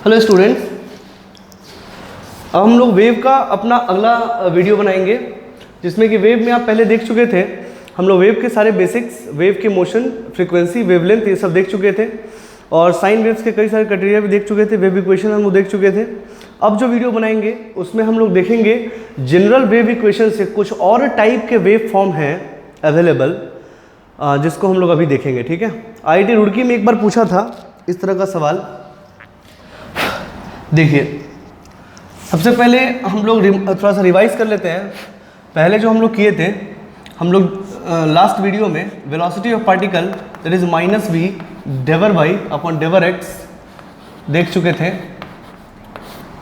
Hello students, अब हम लोग वेव का अपना अगला वीडियो बनाएंगे जिसमें कि वेव में आप पहले देख चुके थे। हम लोग वेव के सारे बेसिक्स, वेव के मोशन, फ्रीक्वेंसी, वेवलेंथ ये सब देख चुके थे और साइन वेव्स के कई सारे क्राइटेरिया भी देख चुके थे, वेव इक्वेशन हम लोग देख चुके थे। अब जो वीडियो बनाएंगे उसमें हम लोग देखेंगे जनरल वेव इक्वेशन से कुछ और टाइप के वेव फॉर्म हैं अवेलेबल, जिसको हम लोग अभी देखेंगे। ठीक है, IIT रुड़की में एक बार पूछा था इस तरह का सवाल। देखिए, सबसे पहले हम लोग थोड़ा सा रिवाइज कर लेते हैं। पहले जो हम लोग किए थे, हम लोग लास्ट वीडियो में velocity of particle that is -v del Y upon del X देख चुके थे।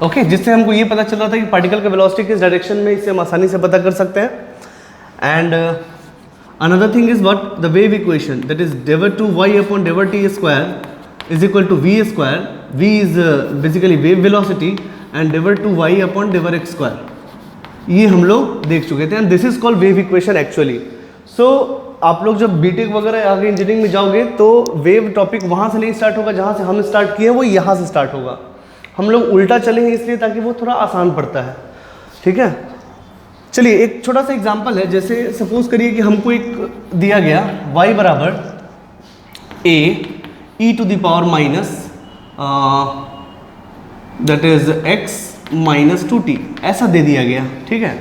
ओके, जिससे हमको ये पता चल रहा था कि पार्टिकल का वेलोसिटी किस डायरेक्शन में, इससे हम आसानी से पता कर सकते हैं। And another thing is what the wave equation that is डेवर two Y upon डेवर T square is equal to v square. V is basically wave velocity and dever to y upon dever x square. ये हम लोग देख चुके थे and this is called wave equation actually. So आप लोग जब BTech वगैरह आगे इंजीनियरिंग में जाओगे तो वेव टॉपिक वहाँ से नहीं स्टार्ट होगा जहाँ से हम स्टार्ट किए वो यहाँ से स्टार्ट होगा। हम लोग उल्टा चले हैं इसलिए ताकि वो थोड़ा आसान पड़ता है। ठीक है, चलिए एक छोटा सा एग्जाम्पल है। जैसे सपोज करिए कि हमको एक दिया गया y बराबर a e to the power minus that is x minus 2t ऐसा दे दिया गया। ठीक है,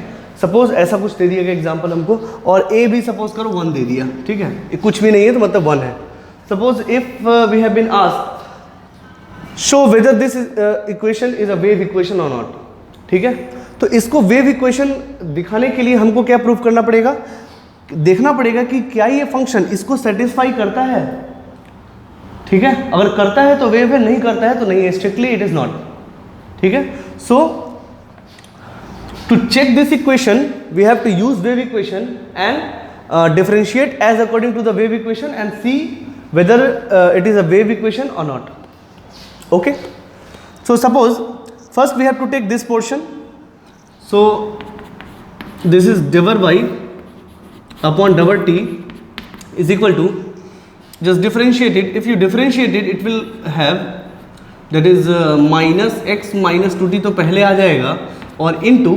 सपोज ऐसा कुछ दे दिया गया एग्जांपल हमको, और a भी सपोज करो 1 दे दिया। ठीक है, कुछ भी नहीं है तो मतलब 1 है। Suppose if we have been asked show whether this equation is a wave equation और नॉट। ठीक है, तो इसको वेव इक्वेशन दिखाने के लिए हमको क्या प्रूव करना पड़ेगा, देखना पड़ेगा कि क्या ये फंक्शन इसको सेटिस्फाई करता है। ठीक है, अगर करता है तो वेव है, नहीं करता है तो नहीं है, स्ट्रिक्टली इट इज नॉट। ठीक है, so to check this equation we have to use wave equation and differentiate as according to the wave equation and see whether it is a wave equation और not. Okay, so suppose first we have to take this portion. So this is del Y upon डेवर T is equal to, just differentiate it. If you differentiate it, it will have that is minus x minus 2t तो पहले आ जाएगा और into,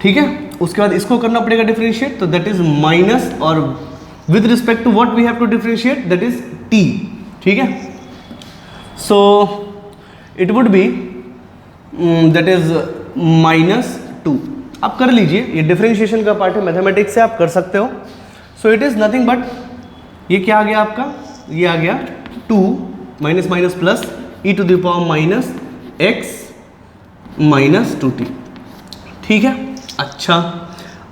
ठीक है, उसके बाद इसको करना पड़ेगा डिफरेंशिएट, तो that is माइनस और with respect to what we have to differentiate that is t। ठीक है, so it would be that is -2। आप कर लीजिए, ये डिफरेंशिएशन का पार्ट है, मैथमेटिक्स से आप कर सकते हो। So it is nothing but, ये क्या आ गया आपका, ये आ गया 2 minus minus plus e to the power minus x minus 2t। ठीक है, अच्छा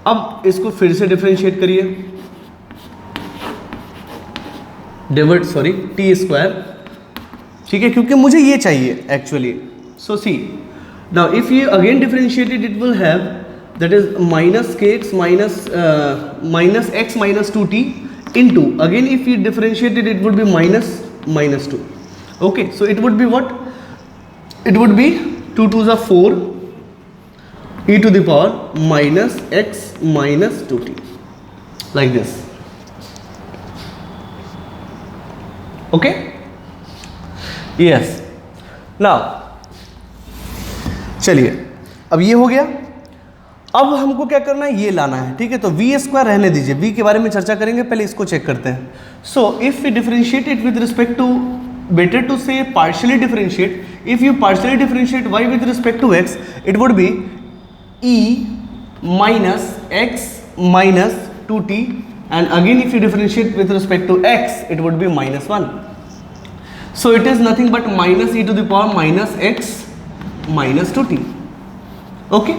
अब इसको फिर से डिफरेंशिएट करिए, डेवर्ट सॉरी टी स्क्वायर। ठीक है, क्योंकि मुझे ये चाहिए actually. So see now if you again differentiated it will have that is minus K X minus x minus 2t into, again if you differentiate it, it would be minus 2. Okay, so it would be what, it would be 2 2s are 4 e to the power minus x minus 2t like this. Okay, yes, now चलिए अब ये हो गया। अब हमको क्या करना है, ये लाना है। ठीक है, तो v स्क्वायर रहने दीजिए, v के बारे में चर्चा करेंगे, पहले इसको चेक करते हैं। So if we differentiate it with respect to, better to say partially differentiate, if you partially differentiate y with respect to x it would be e minus x minus 2t and again if you differentiate with respect to x it would be -1। So it is nothing but minus e to the power minus x minus 2t। Okay,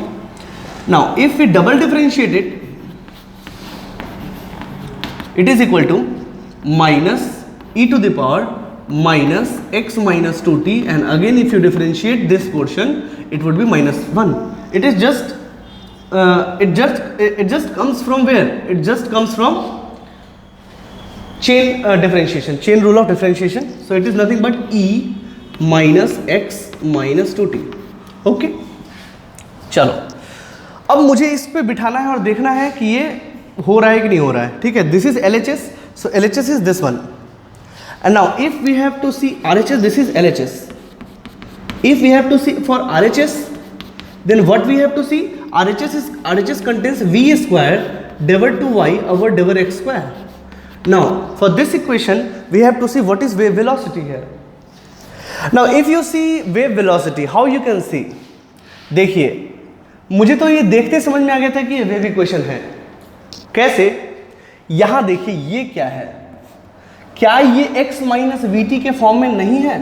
now if we double differentiate it, it is equal to minus e to the power minus x minus 2t and again if you differentiate this portion it would be -1. It is just it just comes from where, it just comes from chain differentiation, chain rule of differentiation. So it is nothing but e minus x minus 2t. Okay, चलो अब मुझे इस पे बिठाना है और देखना है कि ये हो रहा है कि नहीं हो रहा है। ठीक है, this is LHS, so LHS is this one and now if we have to see RHS, this is LHS। If we have to see for RHS, then what we have to see, RHS contains V square divided to Y over divided X square. Now for this equation we have to see what is wave velocity here. Now if you see wave velocity, how you can see, देखिए मुझे तो ये देखते समझ में आ गया था कि ये वेव इक्वेशन है। कैसे? यहां देखिए ये क्या है, क्या ये x माइनस वी टी के फॉर्म में नहीं है?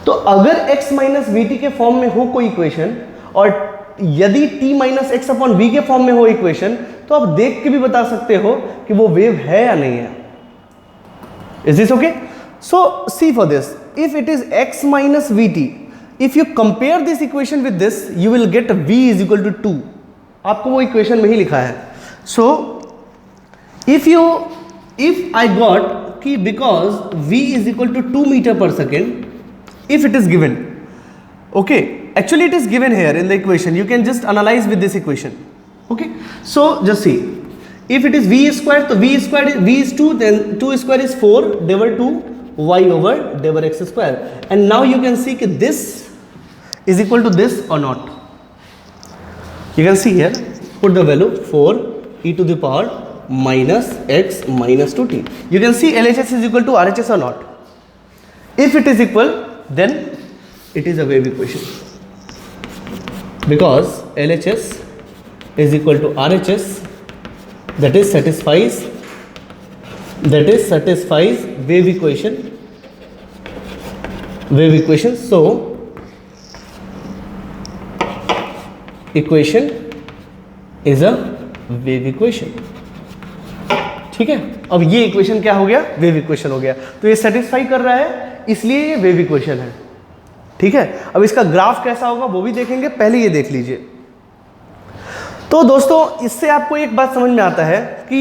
तो अगर x माइनस वी टी के फॉर्म में हो कोई इक्वेशन और यदि t minus x upon v के फॉर्म में हो इक्वेशन, तो आप देख के भी बता सकते हो कि वो वेव है या नहीं है। Is this okay? So see for this, if it is x minus v t, if you compare this equation with this you will get v is equal to 2। आपको वो इक्वेशन में ही लिखा है। सो if I got कि because v is equal to 2 meter per second, if it is given, okay, actually it is given here in the equation, you can just analyze with this equation, okay. So just see, if it is v square, तो v is 2, then 2 square is 4 divided to y over divided x square, and now you can see कि this is equal to this or not. You can see here, put the value 4 e to the power minus x minus 2t. You can see LHS is equal to RHS or not. If it is equal, then it is a wave equation, because LHS is equal to RHS, that is satisfies wave equation. So equation is a wave equation. ठीक है, अब ये equation क्या हो गया? Wave equation हो गया। तो ये सेटिस्फाई कर रहा है, इसलिए ये वेव इक्वेशन है। ठीक है, अब इसका ग्राफ कैसा होगा वो भी देखेंगे, पहले ये देख लीजिए। तो दोस्तों इससे आपको एक बात समझ में आता है कि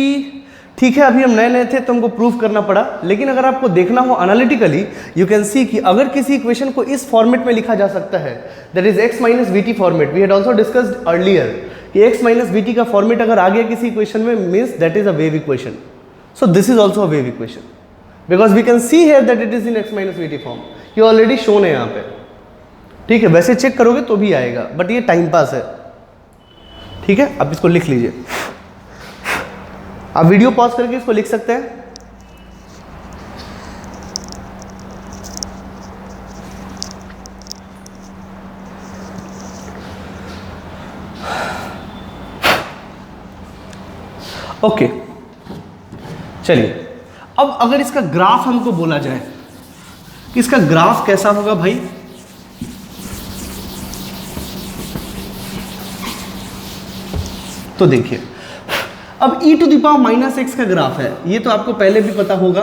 ठीक है, अभी हम नए थे तो हमको प्रूफ करना पड़ा, लेकिन अगर आपको देखना हो एनालिटिकली, यू कैन सी कि अगर किसी इक्वेशन को इस फॉर्मेट में लिखा जा सकता है, that is x minus v t format. We had also discussed earlier कि एक्स माइनस वी टी का फॉर्मेट अगर आ गया किसी इक्वेशन में, means that is a wave equation. So this is also a wave equation, because we can see here that it is in x minus v t form. ये already shown है यहाँ पे। ठीक है, वैसे चेक करोगे तो भी आएगा, बट ये टाइम पास है। ठीक है, अब इसको लिख लीजिए। आप वीडियो पॉज करके इसको लिख सकते हैं। ओके, चलिए अब अगर इसका ग्राफ हमको बोला जाए कि इसका ग्राफ कैसा होगा भाई, तो देखिए अब e to the power minus x का ग्राफ है। ये तो आपको पहले भी पता होगा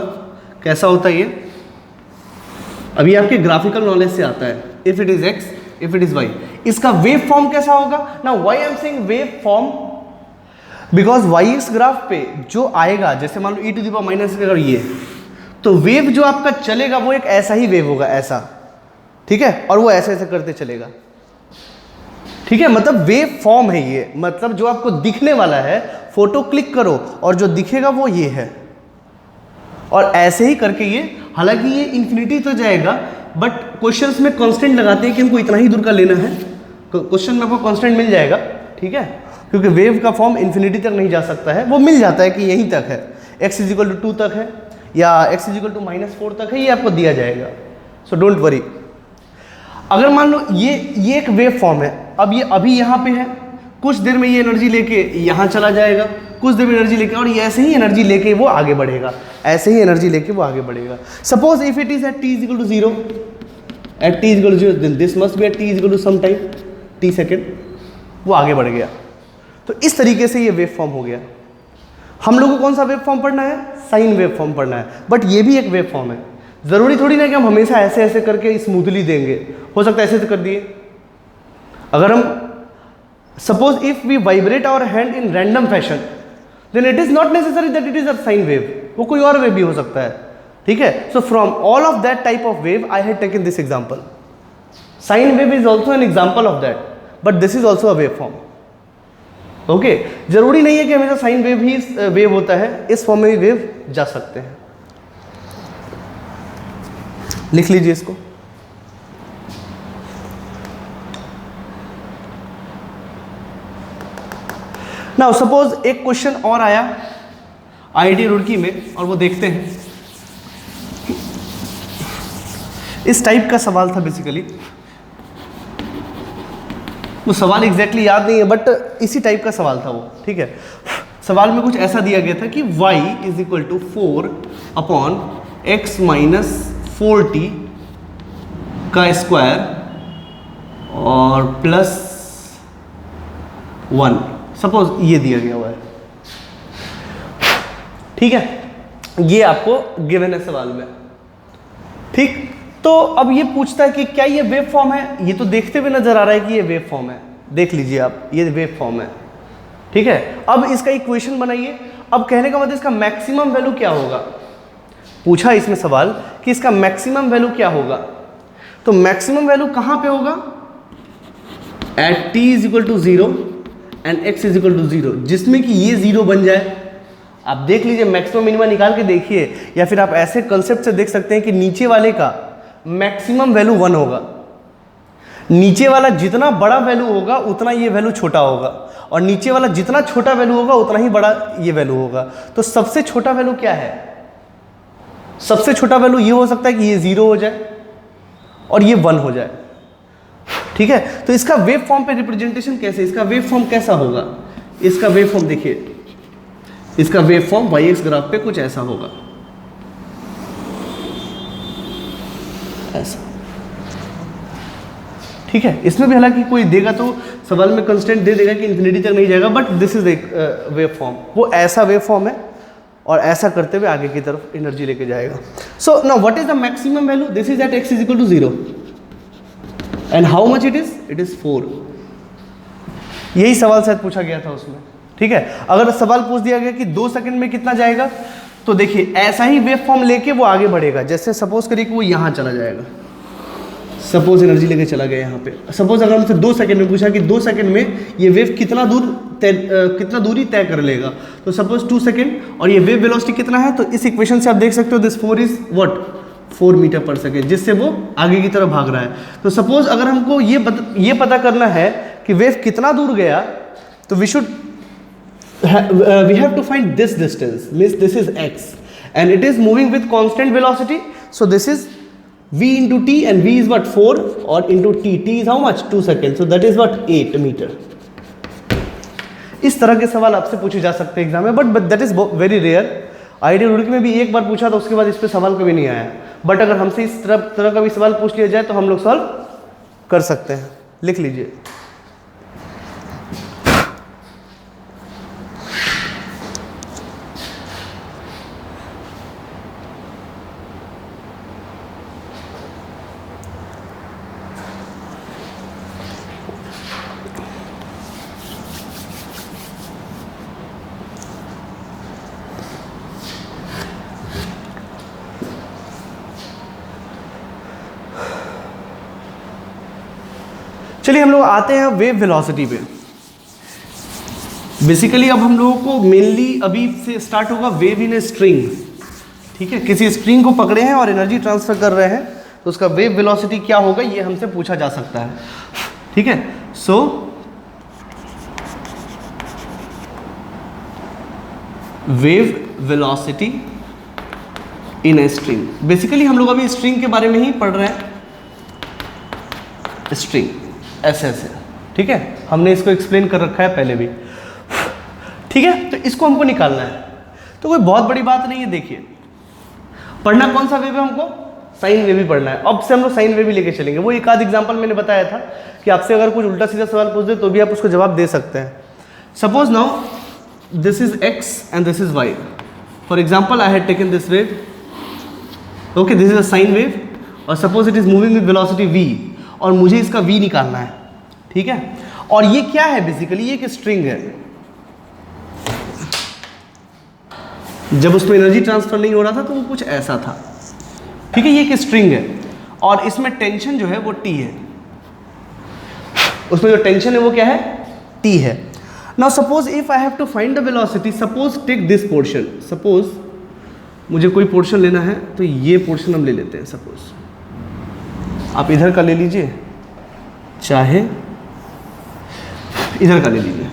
कैसा होता है ये, अभी आपके ग्राफिकल नॉलेज से आता है। If it is x, if it is y, इसका वेव फॉर्म कैसा होगा ना? Why I am saying wave form, because y इस ग्राफ पे जो आएगा, जैसे मान लो e to the power minus अगर ये, तो वेव जो आपका चलेगा वो एक ऐसा ही वेव होगा, ऐसा। ठीक है, और वो ऐसे ऐसे करते चलेगा। ठीक है, मतलब वेव फॉर्म है ये, मतलब जो आपको दिखने वाला है, फोटो क्लिक करो और जो दिखेगा वो ये है, और ऐसे ही करके ये, हालांकि ये इन्फिनिटी तो जाएगा, बट क्वेश्चंस में कांस्टेंट लगाते हैं कि हमको इतना ही दूर का लेना है। क्वेश्चन में आपको कांस्टेंट मिल जाएगा, ठीक है, क्योंकि वेव का फॉर्म इन्फिनिटी तक नहीं जा सकता है, वो मिल जाता है कि यहीं तक है, x इज इक्वल टू 2 तक है या x इज इक्वल टू -4 तक है, ये आपको दिया जाएगा। So don't worry. अगर मान लो ये एक वेव फॉर्म है, अब ये अभी यहाँ पे है, कुछ देर में ये एनर्जी लेके यहाँ चला जाएगा, कुछ देर में एनर्जी लेके, और ये ऐसे ही एनर्जी लेके वो आगे बढ़ेगा, ऐसे ही एनर्जी लेके वो आगे बढ़ेगा। Suppose if it is at t is equal to 0, at t is equal to 0, then this must be at t is equal to some time t second, वो आगे बढ़ गया। तो इस तरीके से ये वेव फॉर्म हो गया। हम लोगों को कौन सा वेव फॉर्म पढ़ना है? साइन वेव फॉर्म पढ़ना है, बट ये भी एक वेव फॉर्म है। जरूरी थोड़ी ना कि हम हमेशा ऐसे ऐसे करके स्मूथली देंगे, हो सकता है ऐसे कर दिए। अगर हम suppose if we vibrate our hand in random fashion, then it is not necessary that it is a sine wave, वो कोई और वेव भी हो सकता है। ठीक है, so from all of that type of wave I had taken this example. Sine wave is also an example of that, but this is also a wave form. Okay, जरूरी नहीं है कि हमेशा साइन वेव ही wave होता है, इस form में भी वेव जा सकते हैं। लिख लीजिए इसको। नाउ सपोज एक क्वेश्चन और आया IIT रुड़की में, और वो देखते हैं। इस टाइप का सवाल था बेसिकली, वो सवाल एग्जैक्टली याद नहीं है बट इसी टाइप का सवाल था वो, ठीक है। सवाल में कुछ ऐसा दिया गया था कि y is equal to 4/x minus 4t का स्क्वायर और प्लस 1, सपोज ये दिया गया हुआ है, ठीक है। ये आपको गिवन है सवाल में, ठीक। तो अब ये पूछता है कि क्या ये वेव फॉर्म है, ये तो देखते हुए नजर आ रहा है कि ये वेव फॉर्म है, देख लीजिए आप, ये वेव फॉर्म है, ठीक है। अब इसका इक्वेशन बनाइए। अब कहने का मतलब इसका मैक्सिमम वैल्यू क्या होगा, पूछा इसमें सवाल कि इसका मैक्सिमम वैल्यू क्या होगा। तो मैक्सिमम वैल्यू कहां पे होगा, at t is equal to 0 and x is equal to 0, जिसमें कि ये 0 बन जाए। आप देख लीजिए, मैक्सिमम मिनिमम निकाल के देखिए, या फिर आप ऐसे कंसेप्ट से देख सकते हैं कि नीचे वाले का मैक्सिमम वैल्यू 1 होगा, नीचे वाला जितना बड़ा वैल्यू होगा उतना ये वैल्यू छोटा होगा, और नीचे वाला जितना छोटा वैल्यू होगा उतना ही बड़ा ये वैल्यू होगा। तो सबसे छोटा वैल्यू क्या है, सबसे छोटा वैल्यू ये हो सकता है कि ये 0 हो जाए और ये 1 हो जाए, ठीक है। तो इसका वेव फॉर्म पे रिप्रेजेंटेशन कैसे, इसका वेव फॉर्म कैसा होगा, इसका वेव फॉर्म देखिए, इसका वेव फॉर्म y-x ग्राफ पे कुछ ऐसा होगा, ऐसा, ठीक है। इसमें भी हालांकि कोई देगा तो सवाल में कंस्टेंट दे देगा कि इन्फिनिटी तक नहीं जाएगा, बट दिस इज एक वेव फॉर्म, वो ऐसा वेव फॉर्म है और ऐसा करते हुए आगे की तरफ एनर्जी लेके जाएगा। So now what is the maximum value, this is at x is equal to 0 and how much it is 4। यही सवाल शायद पूछा गया था उसमें, ठीक है। अगर सवाल पूछ दिया गया कि 2 सेकंड में कितना जाएगा, तो देखिए ऐसा ही वेव फॉर्म लेके वो आगे बढ़ेगा। जैसे सपोज करिए कि वो यहाँ चला जाएगा, सपोज एनर्जी लेके चला गया यहाँ पे। सपोज अगर हमसे 2 सेकंड में पूछा कि 2 सेकंड में ये वेव कितना दूरी तय कर लेगा, तो सपोज 2 सेकंड, और ये वेव वेलोसिटी कितना है, तो इस इक्वेशन से आप देख सकते हो this 4 is what 4 metre per second, जिससे वो आगे की तरफ भाग रहा है। तो सपोज अगर हमको ये पता करना है कि वेव कितना दूर गया, तो we have to find this distance, means this is x and it is moving with constant velocity, so this is v into t and v is what 4 or into t is how much 2 seconds, so that is what 8 meter। इस तरह के सवाल आपसे पूछे जा सकते हैं exam में, but that is very rare. IIT Roorkee में भी एक बार पूछा था, उसके बाद इस पे सवाल कभी नहीं आया, बट अगर हमसे इस तरह का भी सवाल पूछ लिया जाए तो हम लोग सॉल्व कर सकते हैं। लिख लीजिए, चलिए हम लोग आते हैं वेव वेलोसिटी पे। बेसिकली अब हम लोगों को मेनली अभी से स्टार्ट होगा वेव इन ए स्ट्रिंग, ठीक है। किसी स्ट्रिंग को पकड़े हैं और एनर्जी ट्रांसफर कर रहे हैं, तो उसका वेव वेलोसिटी क्या होगा ये हमसे पूछा जा सकता है, ठीक है। So wave velocity in a string, basically हम लोग अभी स्ट्रिंग के बारे में ही पढ़ रहे हैं। स्ट्रिंग ऐसे ऐसे, ठीक है, हमने इसको एक्सप्लेन कर रखा है पहले भी, ठीक है। तो इसको हमको निकालना है, तो कोई बहुत बड़ी बात नहीं है। देखिए पढ़ना कौन सा वेव है, हमको साइन वेव ही पढ़ना है। अब से हम लोग साइन वेव ही लेके चलेंगे। वो एक आध एग्जांपल मैंने बताया था कि आपसे अगर कुछ उल्टा सीधा सवाल पूछ दे तो भी आप उसको जवाब दे सकते हैं। Suppose now this is x and this is y, for example I had taken this wave, okay, this is a sine wave, और suppose it is moving with velocity v, और मुझे इसका v निकालना है, ठीक है। और ये क्या है, बेसिकली ये एक स्ट्रिंग है। जब उसमें एनर्जी ट्रांसफर नहीं हो रहा था तो वो कुछ ऐसा था, ठीक है। ये एक स्ट्रिंग है और इसमें टेंशन जो है वो T है, उसमें जो टेंशन है वो क्या है, T है। Now suppose if I have to find the velocity, suppose take this portion, suppose मुझे कोई पोर्शन लेना है तो ये पोर्शन हम ले लेते हैं। सपोज आप इधर का ले लीजिए, चाहे इधर का ले लीजिए,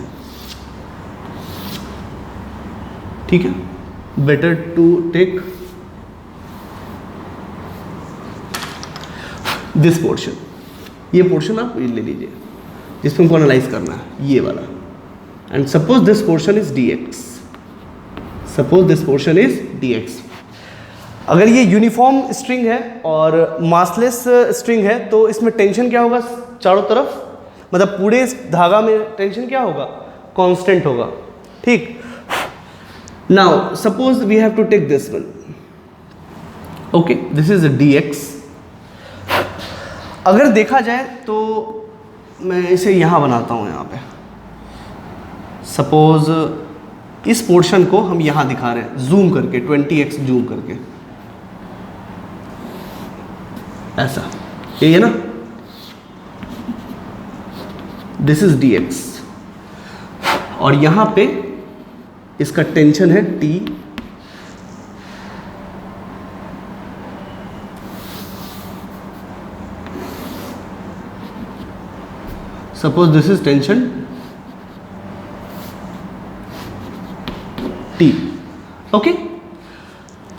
ठीक है, better to take this portion, ये पोर्शन आप ले लीजिए जिसमें हमको एनालाइज करना है, ये वाला, and suppose this portion is dx, suppose this portion is dx। अगर ये यूनिफॉर्म स्ट्रिंग है और मासलेस स्ट्रिंग है तो इसमें टेंशन क्या होगा चारों तरफ, मतलब पूरे इस धागा में टेंशन क्या होगा, कांस्टेंट होगा। ठीक, now suppose we have to take this one, okay, this is dx। अगर देखा जाए तो मैं इसे यहाँ बनाता हूँ, यहाँ पे सपोज इस पोर्शन को हम यहाँ दिखा रहे हैं जूम करके, 20x जूम करके, ऐसा, यही है ना, दिस इज dx, और यहाँ पे इसका टेंशन है T, suppose this is tension T, okay.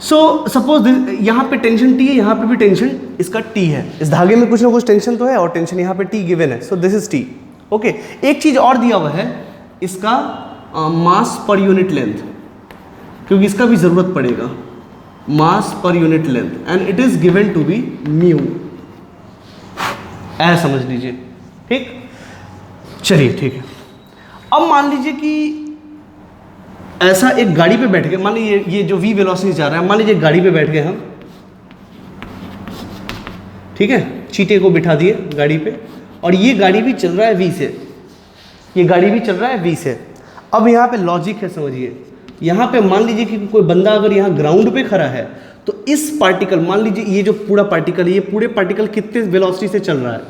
So suppose यहाँ पे टेंशन T है, यहाँ पे भी टेंशन इसका T है, इस धागे में कुछ ना कुछ टेंशन तो है और टेंशन यहाँ पे T गिवन है, so this is T, okay. एक चीज और दिया हुआ है, इसका मास पर यूनिट लेंथ, क्योंकि इसका भी जरूरत पड़ेगा, mass per unit length, and it is given to be mu, ऐसा समझ लीजिए। ठीक, चलिए ठीक है। अब मान लीजिए कि ऐसा एक गाड़ी पे बैठ गए, मान लीजिए ये जो v वेलोसिटी जा रहा है, मान लीजिए गाड़ी पे बैठ गए हम, ठीक है, चीटे को बिठा दिए गाड़ी पे, और ये गाड़ी भी चल रहा है v से, ये गाड़ी भी चल रहा है v से। अब यहाँ पे लॉजिक है, समझिए, यहाँ पे मान लीजिए कि कोई बंदा अगर यहाँ ग्राउंड पे खड़ा है तो इस पार्टिकल, मान लीजिए ये जो पूरा पार्टिकल है, ये पूरे पार्टिकल कितने वेलोसिटी से चल रहा है,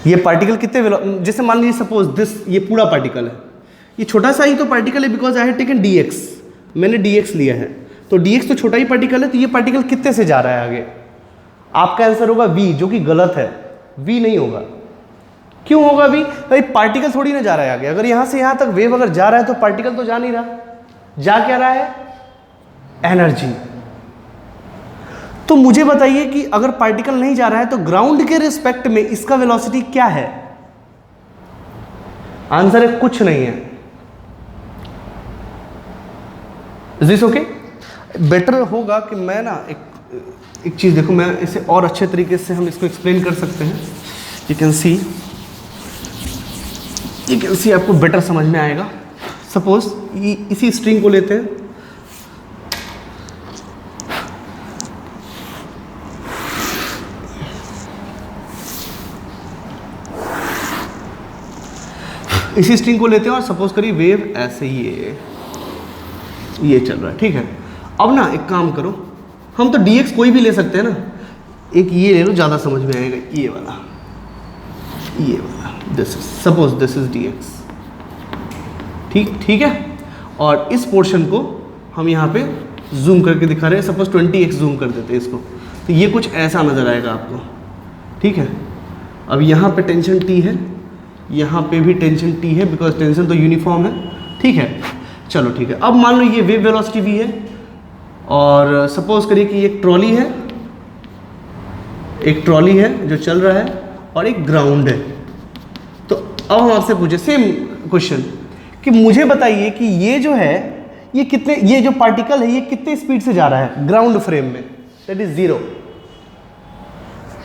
ये पार्टिकल कितने, जैसे मान लीजिए सपोज दिस, ये पूरा पार्टिकल है, ये छोटा सा ही तो पार्टिकल है, because I have taken dx, मैंने dx लिया है, तो dx तो छोटा ही पार्टिकल है, तो ये पार्टिकल कितने से जा रहा है आगे, आपका आंसर होगा v, जो कि गलत है, v नहीं होगा। क्यों होगा v? भाई पार्टिकल थोड़ी ना जा रहा है आगे, अगर यहां से यहां तक वेव अगर जा रहा है तो पार्टिकल तो जा नहीं रहा, जा क्या रहा है, एनर्जी। तो मुझे बताइए कि अगर पार्टिकल नहीं जा रहा है तो ग्राउंड के रिस्पेक्ट में इसका वेलोसिटी क्या है? आंसर है कुछ नहीं है। Is this okay? बेटर होगा कि मैं ना एक चीज देखो, मैं इसे और अच्छे तरीके से हम इसको एक्सप्लेन कर सकते हैं। यू कैन सी आपको बेटर समझ में आएगा। सपोज इसी स्ट्रिंग को लेते हैं, इसी स्ट्रिंग को लेते हैं और सपोज करिए वेव ऐसे ही ये चल रहा है, ठीक है। अब ना एक काम करो, हम तो dx कोई भी ले सकते हैं ना, एक ये ले लो, ज़्यादा समझ में आएगा, ये वाला this is, suppose this is dx, ठीक है। और इस पोर्शन को हम यहाँ पे जूम करके दिखा रहे हैं, सपोज 20x जूम कर देते हैं इसको, तो ये कुछ ऐसा नज़र आएगा आपको, ठीक है। अब यहाँ पे टेंशन T है, यहाँ पे भी टेंशन T है, बिकॉज टेंशन तो यूनिफॉर्म है, ठीक है। चलो ठीक है। अब मान लो ये वेव वेलोसिटी v है, और सपोज करिए कि एक ट्रॉली है, जो चल रहा है, और एक ग्राउंड है। तो अब हम आपसे पूछे सेम क्वेश्चन कि मुझे बताइए कि ये जो है ये जो पार्टिकल है ये कितने स्पीड से जा रहा है ग्राउंड फ्रेम में, दैट इज 0,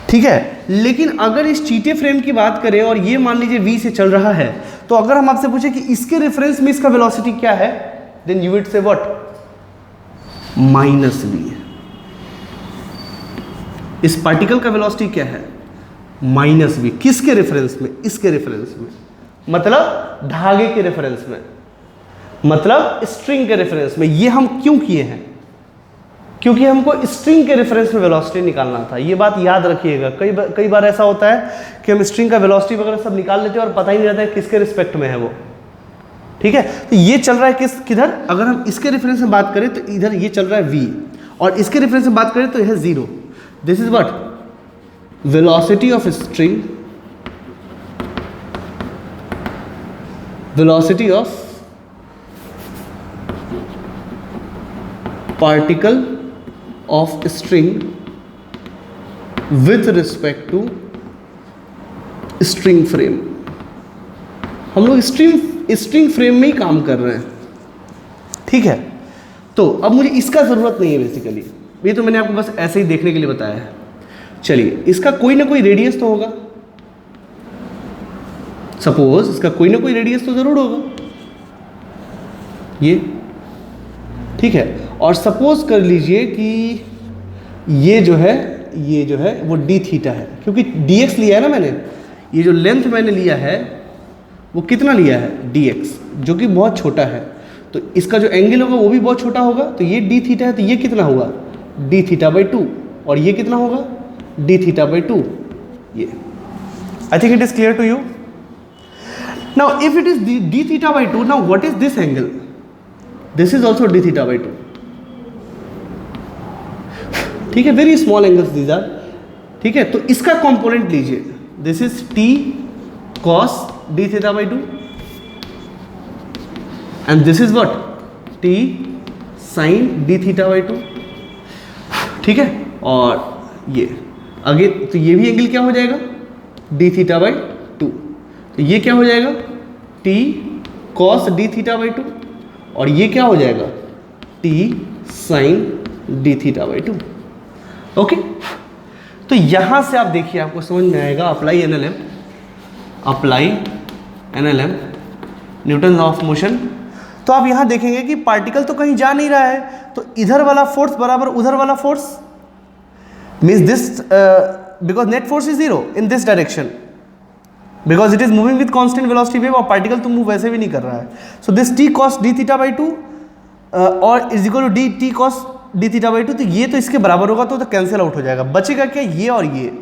ठीक है। लेकिन अगर इस चीटे फ्रेम की बात करें और ये मान लीजिए v से चल रहा है, तो अगर हम आपसे पूछे कि इसके रेफरेंस में इसका वेलोसिटी क्या है, then you will say what, -v। इस पार्टिकल का वेलोसिटी क्या है, -v। किसके रेफरेंस में, इसके रेफरेंस में, मतलब धागे के रेफरेंस में, मतलब स्ट्रिंग के रेफरेंस में। ये हम क्यों किए हैं, क्योंकि हमको स्ट्रिंग के रेफरेंस में वेलोसिटी निकालना था। ये बात याद रखिएगा। कई बार ऐसा होता है कि हम स्ट्रिंग का वेलोसिटी वगैरह सब निकाल लेते हैं और पता ही नहीं रहता है किसके रिस्पेक्ट में है वो, ठीक है। तो ये चल रहा है किधर, अगर हम इसके रेफरेंस में बात करें तो इधर ये चल रहा है v, और इसके रेफरेंस में बात करें तो यह 0। This is what, velocity of string, velocity of particle of string with respect to string frame. हम लोग स्ट्रिंग फ्रेम में ही काम कर रहे हैं, ठीक है। तो अब मुझे इसका ज़रूरत नहीं है बेसिकली, ये तो मैंने आपको बस ऐसे ही देखने के लिए बताया है। चलिए, इसका कोई ना कोई रेडियस तो होगा, सपोज इसका कोई ना कोई रेडियस तो ज़रूर होगा, ये ठीक है। और सपोज कर लीजिए कि ये जो है वो डी थीटा है, क्योंकि डी एक्स लिया है ना मैंने, ये जो लेंथ मैंने लिया है वो कितना लिया है, डी एक्स, जो कि बहुत छोटा है। तो इसका जो एंगल होगा वो भी बहुत छोटा होगा, तो ये डी थीटा है, तो ये कितना होगा, डी थीटा बाई 2, और ये कितना होगा, डी थीटा बाई 2। ये I think it is clear to you. Now if it is d theta by 2, now what is this angle, this is also d theta by 2, ठीक है। Very small angles these are, ठीक है। तो इसका component लीजिए, this is t cos d theta by 2 and this is what, t sine d theta by 2, ठीक है। और ये आगे, तो ये भी एंगल क्या हो जाएगा, डी थीटा बाई 2, तो ये क्या हो जाएगा, T cos d theta by 2, और ये क्या हो जाएगा, T sine d theta by 2। Okay, तो यहां से आप देखिए, आपको समझ में आएगा apply NLM, Newton law of motion. तो आप यहां देखेंगे कि पार्टिकल तो कहीं जा नहीं रहा है, तो इधर वाला फोर्स बराबर उधर वाला force, means this because net force is 0 in this direction, because it is moving with constant velocity wave, और पार्टिकल तो मूव वैसे भी नहीं कर रहा है। So this T cos d theta by 2 और is equal to d T cos d theta by 2, तो ये तो इसके बराबर होगा, तो कैंसिल आउट हो जाएगा। बचेगा क्या, ये और ये,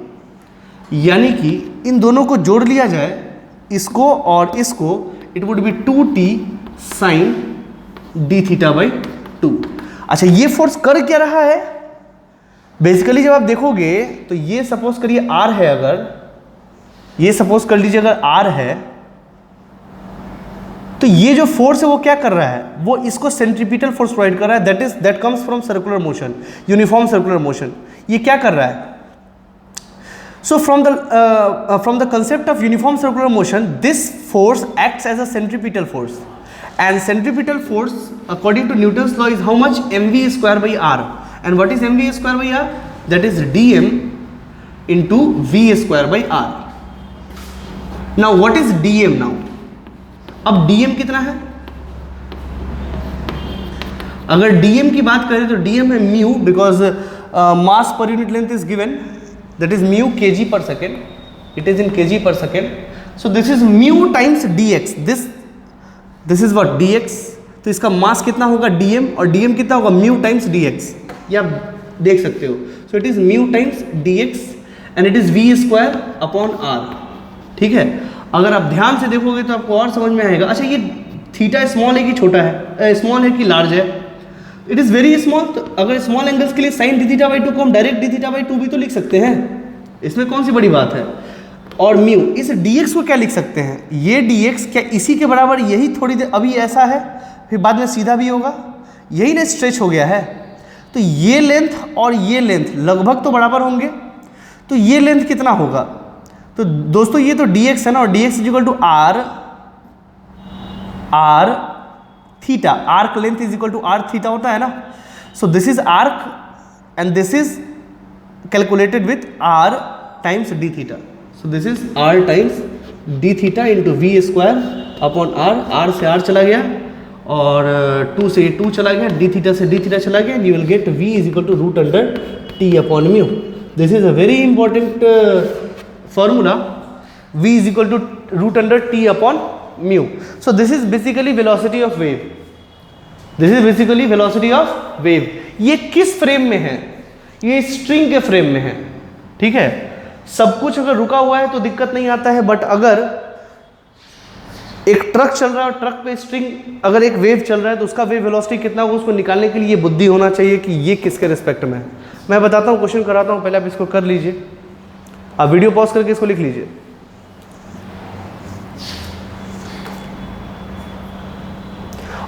यानी कि इन दोनों को जोड़ लिया जाए, इसको और इसको, it would be 2t sine d theta by 2। अच्छा, ये फोर्स कर क्या रहा है, बेसिकली जब आप देखोगे तो ये सपोज करिए r है, अगर ये सपोज कर लीजिए अगर r है, तो ये जो फोर्स है वो क्या कर रहा है, वो इसको सेंट्रीपिटल फोर्स प्रोवाइड कर रहा है, that comes from circular motion, uniform circular motion. ये क्या कर रहा है, so from the concept of uniform circular motion, this force acts as a centripetal force, and centripetal force according to Newton's law is how much, mv square by r, and what is mv square by r, that is dm into v square by r. Now what is dm now, अब dm कितना है, अगर dm की बात करें तो dm है mu, because mass per unit length is given, that is mu kg per second, it is in kg per second, so this is mu times dx, this is what, dx, तो इसका मास कितना होगा dm, और dm कितना होगा mu times dx, ये आप देख सकते हो। so it is mu times dx and it is v square upon r, ठीक है। अगर आप ध्यान से देखोगे तो आपको और समझ में आएगा। अच्छा, ये थीटा स्मॉल है कि छोटा है, स्मॉल है कि लार्ज है, इट इज़ वेरी स्मॉल। तो अगर स्मॉल एंगल्स के लिए साइन डी थीटा बाई 2 को हम डायरेक्ट डी थीटा बाई 2 भी तो लिख सकते हैं, इसमें कौन सी बड़ी बात है। और म्यू, इस dx को क्या लिख सकते हैं, ये dx क्या इसी के बराबर, यही थोड़ी देर अभी ऐसा है, फिर बाद में सीधा भी होगा, यही ना स्ट्रेच हो गया है। तो ये लेंथ और ये लेंथ लगभग तो बराबर होंगे, तो ये लेंथ कितना होगा, तो दोस्तों ये तो dx है ना, और dx is equal to r theta, arc length is equal to r theta होता है ना। So this is arc and this is calculated with r times d theta, so this is r times d theta into v square upon r से r चला गया, और 2 से 2 चला गया, डी थीटा से डी थीटा चला गया, you will get v is equal to root under t upon mu. This is a very important formula, v is equal to root under t upon mu. So this is basically velocity of wave, this is basically velocity of wave। ये किस frame में है, ये string के frame में है, ठीक है। सब कुछ अगर रुका हुआ है तो दिक्कत नहीं आता है, बट अगर एक ट्रक चल रहा है और ट्रक पे स्ट्रिंग, अगर एक वेव चल रहा है तो उसका वेव वेलोसिटी कितना होगा, उसको निकालने के लिए बुद्धि होना चाहिए कि ये किसके रिस्पेक्ट में है। मैं बताता हूँ, क्वेश्चन कराता हूँ, पहले आप इसको कर लीजिए, आप वीडियो पॉज करके इसको लिख लीजिए।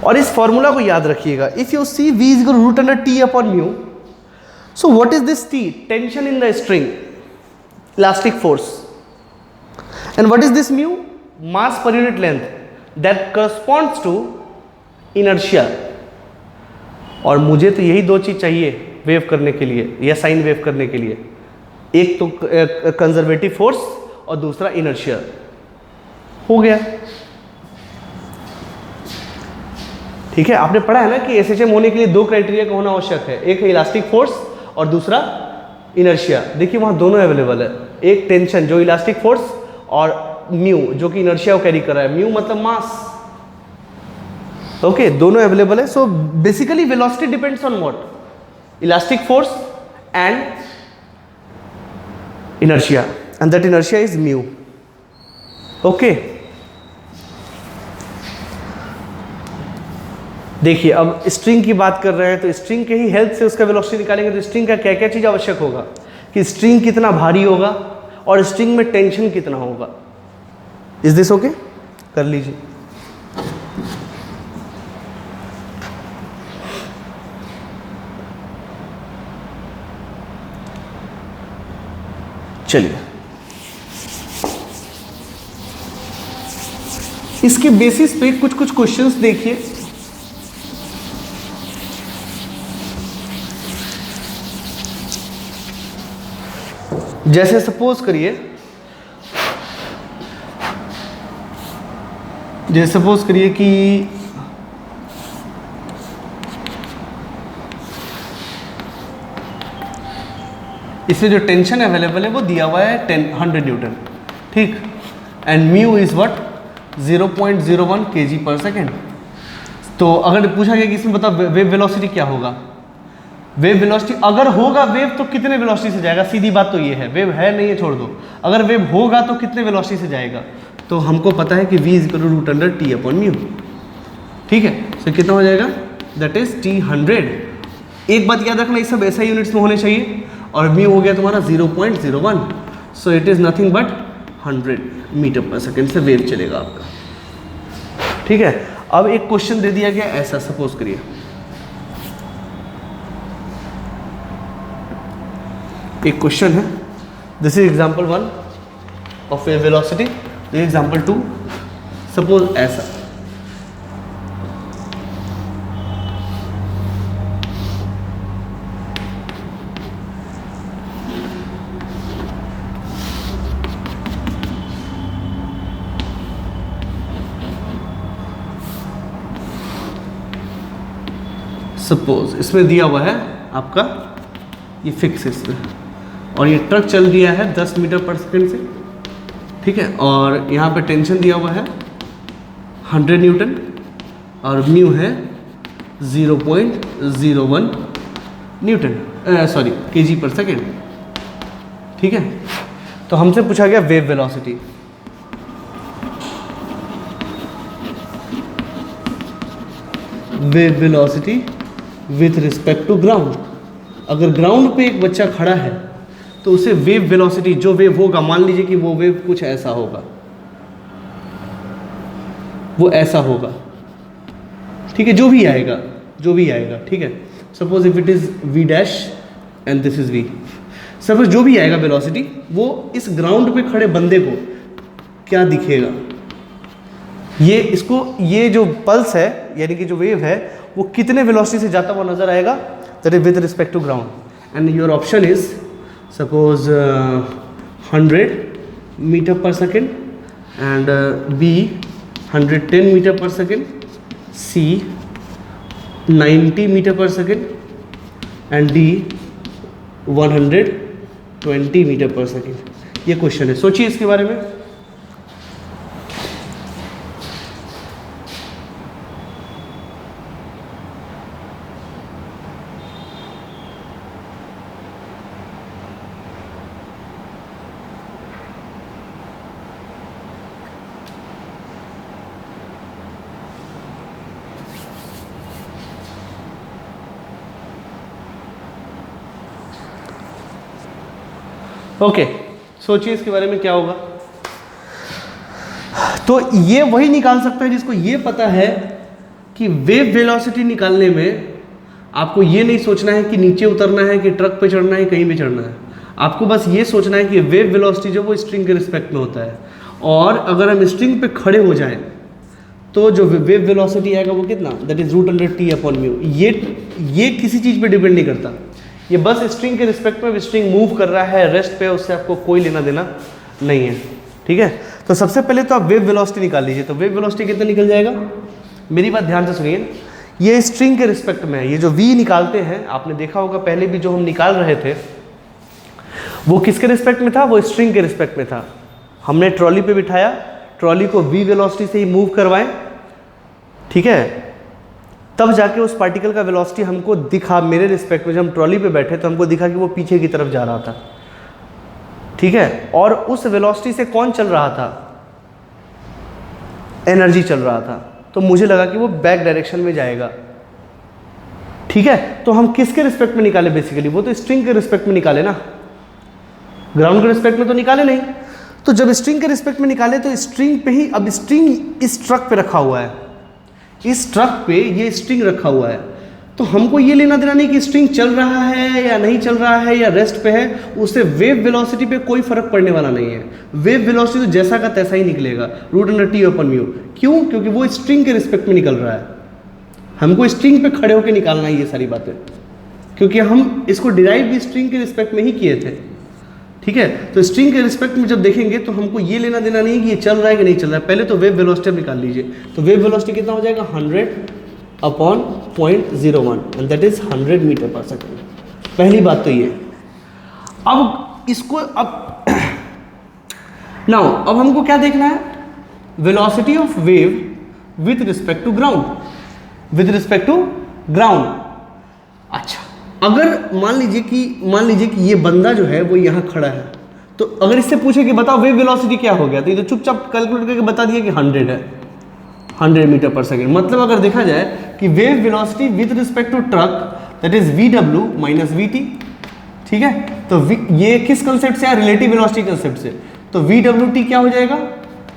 और इस फॉर्मूला को याद रखिएगा, if you see v is root under T upon mu, so what is this T? Tension in the string, elastic force, and what is this mu? Mass per unit length that corresponds to inertia. और मुझे तो यही दो चीज चाहिए wave करने के लिए या साइन वेव करने के लिए, एक तो कंजर्वेटिव फोर्स और दूसरा इनर्शिया। हो गया, ठीक है। आपने पढ़ा है ना कि एसएचएम होने के लिए दो क्राइटेरिया का होना आवश्यक है, एक है इलास्टिक फोर्स और दूसरा इनर्शिया। देखिए वहां दोनों अवेलेबल है, एक टेंशन जो इलास्टिक फोर्स और म्यू जो कि इनर्शिया को कैरी कर रहा है, म्यू मतलब मास। ओके, दोनों अवेलेबल है। So basically velocity depends on what? Elastic force and inertia, and that inertia is mu. Okay, देखिए अब स्ट्रिंग की बात कर रहे हैं तो स्ट्रिंग के ही हेल्प से उसका वेलोसिटी निकालेंगे। तो स्ट्रिंग का क्या क्या चीज आवश्यक होगा कि स्ट्रिंग कितना भारी होगा और स्ट्रिंग में टेंशन कितना होगा। Is this okay? कर लीजिए। चलिए, इसके बेसिस पे कुछ कुछ क्वेश्चंस देखिए। जैसे सपोज करिए, कि इसमें जो टेंशन अवेलेबल है वो दिया हुआ है 100 न्यूटन, ठीक, and mu is what 0.01 kg पर सेकेंड। तो अगर पूछा गया कि इसमें बता वेव वेलोसिटी क्या होगा, वेव वेलोसिटी अगर होगा वेव तो कितने वेलोसिटी से जाएगा? सीधी बात तो ये है, वेव है नहीं है छोड़ दो, अगर वेव होगा तो कितने वेलोसिटी से जाएगा? तो हमको पता है कि v is equal to root under T upon mu, ठीक है। तो कितना हो जाएगा? That is t100। एक बात याद रखना, ये सब ऐसा यूनिट्स में होने चाहिए, और म्यू हो गया तुम्हारा 0.01, so it is nothing but 100 metre per second से वेव चलेगा आपका, ठीक है। अब एक क्वेश्चन दे दिया गया ऐसा, सपोज करिए एक क्वेश्चन है, this is example 1 of wave velocity, example 2 suppose ऐसा। सपोज इसमें दिया हुआ है आपका ये फिक्स इसमें, और ये ट्रक चल दिया है 10 मीटर पर सेकेंड से, ठीक है, और यहाँ पे टेंशन दिया हुआ है 100 न्यूटन और म्यू है 0.01 newton, sorry kg per second, ठीक है। तो हमसे पूछा गया wave velocity. Wave velocity with respect to ground. अगर ग्राउंड पे एक बच्चा खड़ा है तो उसे वेव वेलोसिटी, जो वेव होगा, मान लीजिए कि वो वेव कुछ ऐसा होगा, वो ऐसा होगा, ठीक है, जो भी आएगा, ठीक है। Suppose if it is v dash and this is v, suppose जो भी आएगा वेलोसिटी, वो इस ग्राउंड पे खड़े बंदे को क्या दिखेगा? ये जो पल्स है यानी कि जो वेव है वो कितने वेलोसिटी से जाता हुआ नजर आएगा? That is with respect to ground, and your option is suppose 100 metre per second, and B 110 metre per second, C 90 metre per second, and D 120 metre per second. ये क्वेश्चन है, सोचिए इसके बारे में। ओके, सोचिए इसके बारे में क्या होगा। तो ये वही निकाल सकता है जिसको ये पता है कि वेव वेलोसिटी निकालने में आपको ये नहीं सोचना है कि नीचे उतरना है कि ट्रक पे चढ़ना है, कहीं भी चढ़ना है। आपको बस ये सोचना है कि वेव वेलोसिटी जो वो स्ट्रिंग के रिस्पेक्ट में होता है, और अगर हम स्ट्रिंग पे खड़े हो जाएं तो जो वेव वेलोसिटी आएगा वो कितना, दैट इज √t/μ। ये किसी चीज़ पे डिपेंड नहीं करता, ये बस स्ट्रिंग के रिस्पेक्ट में स्ट्रिंग मूव कर रहा है, रेस्ट पे उससे आपको कोई लेना देना नहीं है। ठीक है, तो सबसे पहले तो आप वेव वेलोसिटी निकाल लीजिए। तो वेव वेलोसिटी कितना निकल जाएगा, मेरी बात ध्यान से सुनिए, ये स्ट्रिंग के रिस्पेक्ट में है। ये जो v निकालते हैं, आपने देखा होगा पहले भी जो हम निकाल रहे थे वो किसके रिस्पेक्ट में था, वो स्ट्रिंग के रिस्पेक्ट में था। हमने ट्रॉली पे बिठाया, ट्रॉली को v वेलोसिटी से ही मूव करवाएं, ठीक है, तब जाके उस पार्टिकल का वेलोसिटी हमको दिखा। मेरे रिस्पेक्ट में जब हम ट्रॉली पे बैठे तो हमको दिखा कि वो पीछे की तरफ जा रहा था, ठीक है, और उस वेलोसिटी से कौन चल रहा था, एनर्जी चल रहा था, तो मुझे लगा कि वो बैक डायरेक्शन में जाएगा। ठीक है, तो हम किसके रिस्पेक्ट में निकाले, बेसिकली वो तो स्ट्रिंग के रिस्पेक्ट में निकाले ना, ग्राउंड के रिस्पेक्ट में तो निकाले नहीं। तो जब स्ट्रिंग के रिस्पेक्ट में निकाले तो स्ट्रिंग पे ही, अब स्ट्रिंग इस ट्रक पे रखा हुआ है, इस ट्रक पे ये स्ट्रिंग रखा हुआ है, तो हमको ये लेना देना नहीं कि स्ट्रिंग चल रहा है या नहीं चल रहा है या रेस्ट पे है, उससे वेव वेलोसिटी पे कोई फर्क पड़ने वाला नहीं है। वेव वेलोसिटी तो जैसा का तैसा ही निकलेगा, √t/μ। क्यों, क्योंकि वो स्ट्रिंग के रिस्पेक्ट में निकल रहा है। हमको स्ट्रिंग पे खड़े होकर निकालना है ये सारी बातें, क्योंकि हम इसको डिराइव भी स्ट्रिंग के रिस्पेक्ट में ही किए थे। ठीक है, तो स्ट्रिंग के रिस्पेक्ट में जब देखेंगे तो हमको ये लेना देना नहीं कि ये चल रहा है कि नहीं चल रहा है। पहले तो वेव वेलोसिटी निकाल लीजिए। तो वेव वेलोसिटी कितना हो जाएगा, 100/0.01 and that is 100 metre per second. पहली बात तो ये। अब इसको अब नाउ अब हमको क्या देखना है, velocity of wave with respect to ground, with respect to ground. अच्छा, अगर मान लीजिए कि ये बंदा जो है वो यहाँ खड़ा है, तो अगर इससे पूछे कि बताओ वेव वेलोसिटी क्या हो गया, तो ये तो चुपचाप कैलकुलेट करके बता दिया कि 100 है, 100 मीटर पर सेकेंड। मतलब अगर देखा जाए कि wave velocity with respect to truck that is VW minus VT। ठीक है, तो ये किस कंसेप्ट से है, रिलेटिव वेलोसिटी कंसेप्ट से। तो VWT क्या हो जाएगा,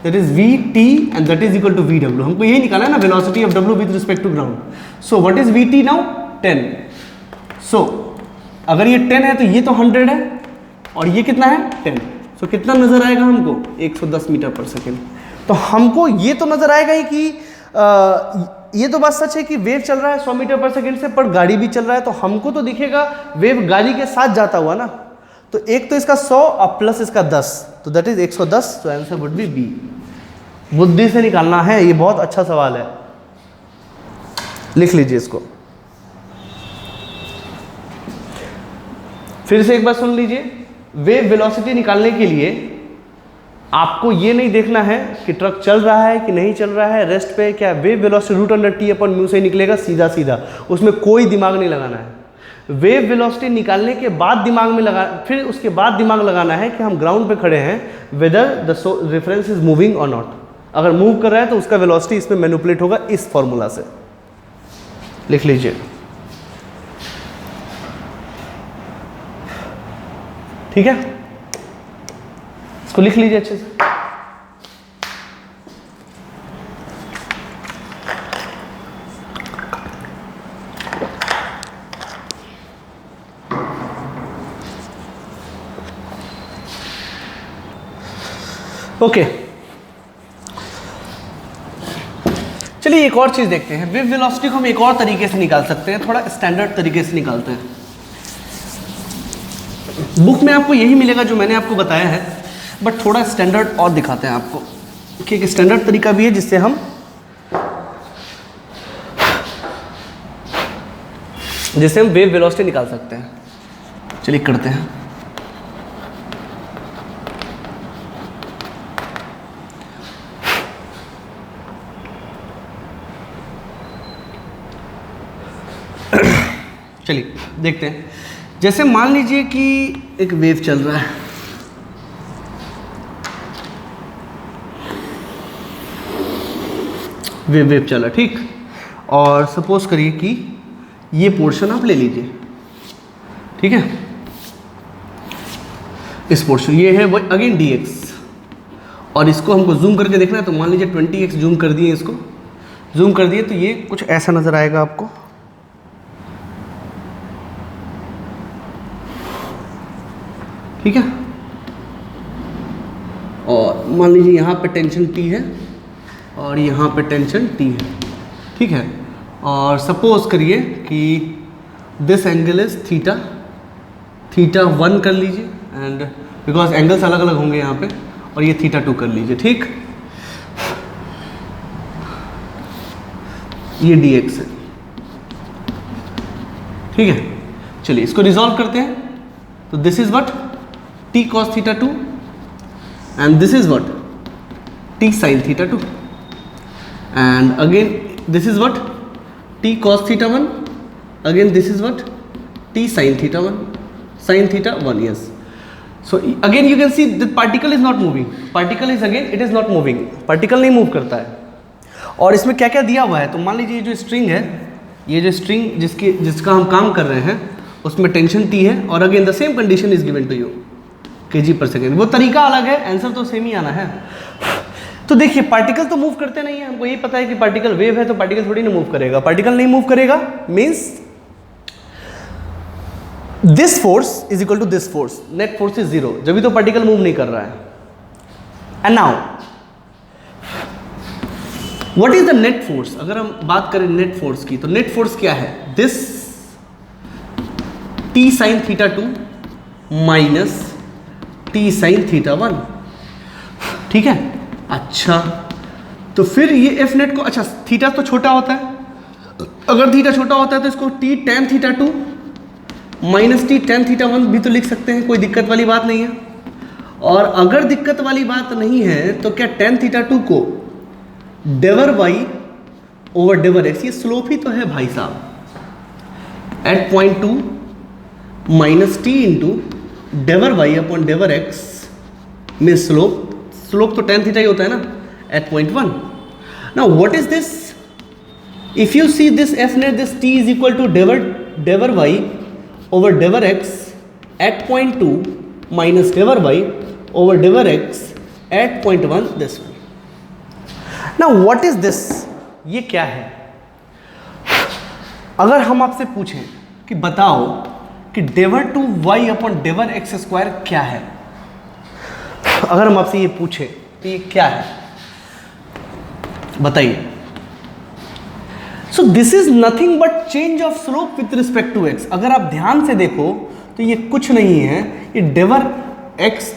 that is VT and that is equal to VW। हमको यही निकाला है ना, velocity of W with respect to ground. So what is VT now, 10। सो अगर ये 10 है तो ये तो 100 है, और ये कितना है 10। सो कितना नजर आएगा हमको, 110 मीटर पर सेकेंड। तो हमको ये तो नजर आएगा ही कि ये तो बात सच है कि वेव चल रहा है 100 मीटर पर सेकेंड से, पर गाड़ी भी चल रहा है, तो हमको तो दिखेगा वेव गाड़ी के साथ जाता हुआ ना। तो एक तो इसका 100 और प्लस इसका 10, तो दैट इज 110। तो आंसर वुड बी बी। बुद्धि से निकालना है, ये बहुत अच्छा सवाल है, लिख लीजिए इसको। फिर से एक बार सुन लीजिए, वेव वेलोसिटी निकालने के लिए आपको ये नहीं देखना है कि ट्रक चल रहा है कि नहीं चल रहा है, रेस्ट पे क्या, वेव वेलोसिटी √t/μ से निकलेगा सीधा सीधा, उसमें कोई दिमाग नहीं लगाना है। वेव वेलोसिटी निकालने के बाद दिमाग में लगा, फिर उसके बाद दिमाग लगाना है कि हम ग्राउंड पे खड़े हैं, whether the reference is moving और नॉट। अगर मूव कर रहा है तो उसका वेलोसिटी इसमें मैनिपुलेट होगा इस फॉर्मूला से, लिख लीजिए। ठीक है, इसको लिख लीजिए अच्छे से। ओके, चलिए एक और चीज देखते हैं। वेव वेलोसिटी को हम एक और तरीके से निकाल सकते हैं, थोड़ा स्टैंडर्ड तरीके से निकालते हैं। बुक में आपको यही मिलेगा जो मैंने आपको बताया है, बट थोड़ा स्टैंडर्ड और दिखाते हैं आपको, कि एक स्टैंडर्ड तरीका भी है जिससे हम वेव वेलोसिटी निकाल सकते हैं। चलिए करते हैं। चलिए देखते हैं। जैसे मान लीजिए कि एक वेव चल रहा है, वेव चला, ठीक, और सपोज करिए कि ये पोर्शन आप ले लीजिए, ठीक है, इस पोर्शन ये है वो अगेन dx, और इसको हमको जूम करके देखना है, तो मान लीजिए 20x जूम कर दिए इसको, जूम कर दिए तो ये कुछ ऐसा नज़र आएगा आपको। ठीक है, और मान लीजिए यहाँ पे टेंशन T है और यहाँ पे टेंशन T है। ठीक है, और सपोज करिए कि this angle is theta, theta 1 कर लीजिए, एंड बिकॉज एंगल्स अलग अलग होंगे यहाँ पे, और ये थीटा 2 कर लीजिए। ठीक, ये dx है। ठीक है, चलिए इसको रिजॉल्व करते हैं। तो this is what t cos theta 2 and this is what t sin theta 2, and again this is what t cos theta 1, again this is what t sin theta 1, sin theta 1, yes. So again you can see the particle is not moving, particle is again it is not moving, particle नहीं move करता है। और इसमें क्या क्या दिया हुआ है, तो मान लीजिए जो स्ट्रिंग है, ये जो स्ट्रिंग जिसका हम काम कर रहे हैं उसमें टेंशन T है, और again the same condition is given to you kg/s। वो तरीका अलग है, आंसर तो सेम ही आना है। तो देखिए पार्टिकल तो मूव करते नहीं है, हमको ये पता है कि पार्टिकल वेव है तो पार्टिकल थोड़ी ना मूव करेगा, पार्टिकल नहीं मूव करेगा means this force is equal to this force, net force is 0, जब भी तो पार्टिकल मूव नहीं कर रहा है। And now what is the net force, अगर हम बात करें नेट फोर्स की, तो नेट फोर्स क्या है, this t sin theta 2 minus t sin theta 1। ठीक है, अच्छा तो फिर ये f नेट को, अच्छा थीटा तो छोटा होता है, अगर थीटा छोटा होता है तो इसको t tan theta 2 minus t tan theta 1 भी तो लिख सकते हैं, कोई दिक्कत वाली बात नहीं है। और अगर दिक्कत वाली बात नहीं है तो क्या tan थीटा 2 को डेवर y ओवर डेवर x, ये स्लोप ही तो है भाई साहब, at point 2 minus t into डेवर y अपॉन डेवर x में स्लोप तो tan थीटा ही होता है ना, at point 1। Now what is this, if you see this f net, this t is equal to डेवर y over डेवर x at point 2 minus डेवर y over डेवर x at point 1, this one. Now what is this, ये क्या है? अगर हम आपसे पूछें कि बताओ कि डेवर 2y अपॉन डेवर x स्क्वायर क्या है, अगर हम आपसे ये पूछें तो ये क्या है, बताइए। So this is nothing but change of slope with respect to x। अगर आप ध्यान से देखो तो ये कुछ नहीं है, ये डेवर x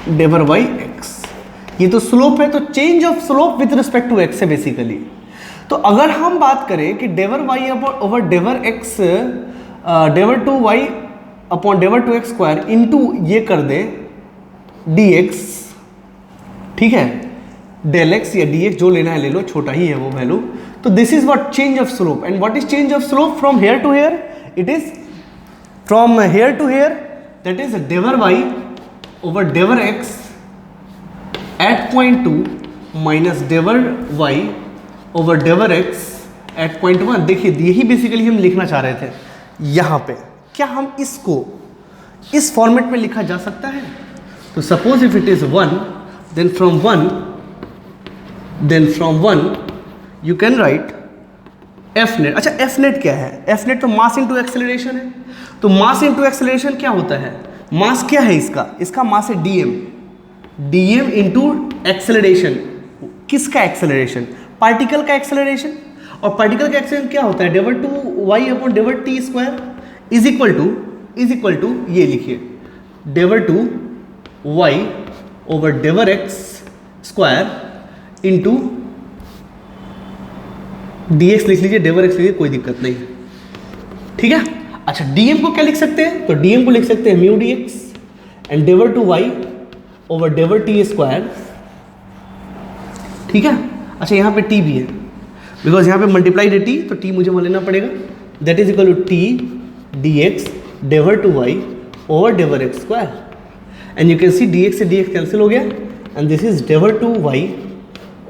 डेवर y x, ये तो स्लोप है, तो change of slope with respect to x है बेसिकली। तो अगर हम बात करें कि डेवर y ओवर डेवर x, डेवर 2y अपॉन डेवर 2x स्क्वायर इंटू ये कर दे dx, ठीक है, डेल x या dx जो लेना है ले लो, छोटा ही है वो वैल्यू। तो this is what change of slope, and what is change of slope from here to here, it is from here to here, that is डेवर y ओवर डेवर x एट पॉइंट 2 माइनस डेवर y over डेवर x at point 1। देखिए यही basically हम लिखना चाह रहे थे यहाँ पे। क्या हम इसको इस फॉर्मेट में लिखा जा सकता है? तो suppose if it is 1, then from 1 you can write F net. अच्छा एफ नेट क्या है? एफ नेट तो मास इंटू एक्सेलरेशन है। तो मास इंटू एक्सेलरेशन क्या होता है? मास क्या है इसका मास है डीएम इंटू एक्सेलरेशन। किसका एक्सेलरेशन? पार्टिकल का एक्सेलरेशन। और पार्टिकल का एक्सेलरेशन क्या होता है? डेवर two Y upon डेवर T square is equal to ये लिखिए, डेवर टू वाई ओवर डेवर एक्स स्क्वायर इंटू dx लिख लीजिए, डेवर एक्स लिखिए, कोई दिक्कत नहीं, ठीक है। अच्छा dm को क्या लिख सकते हैं? तो dm को लिख सकते हैं म्यू dx एंड डेवर टू वाई ओवर डेवर टी स्क्वायर, ठीक है। अच्छा यहाँ पे t भी है, बिकॉज यहाँ पे मल्टीप्लाइड है t, तो t मुझे वहाँ लेना पड़ेगा, that is equal to t dx डेवर टू वाई ओवर डेवर x square, and you can see dx से dx कैंसिल हो गया, and this is डेवर two y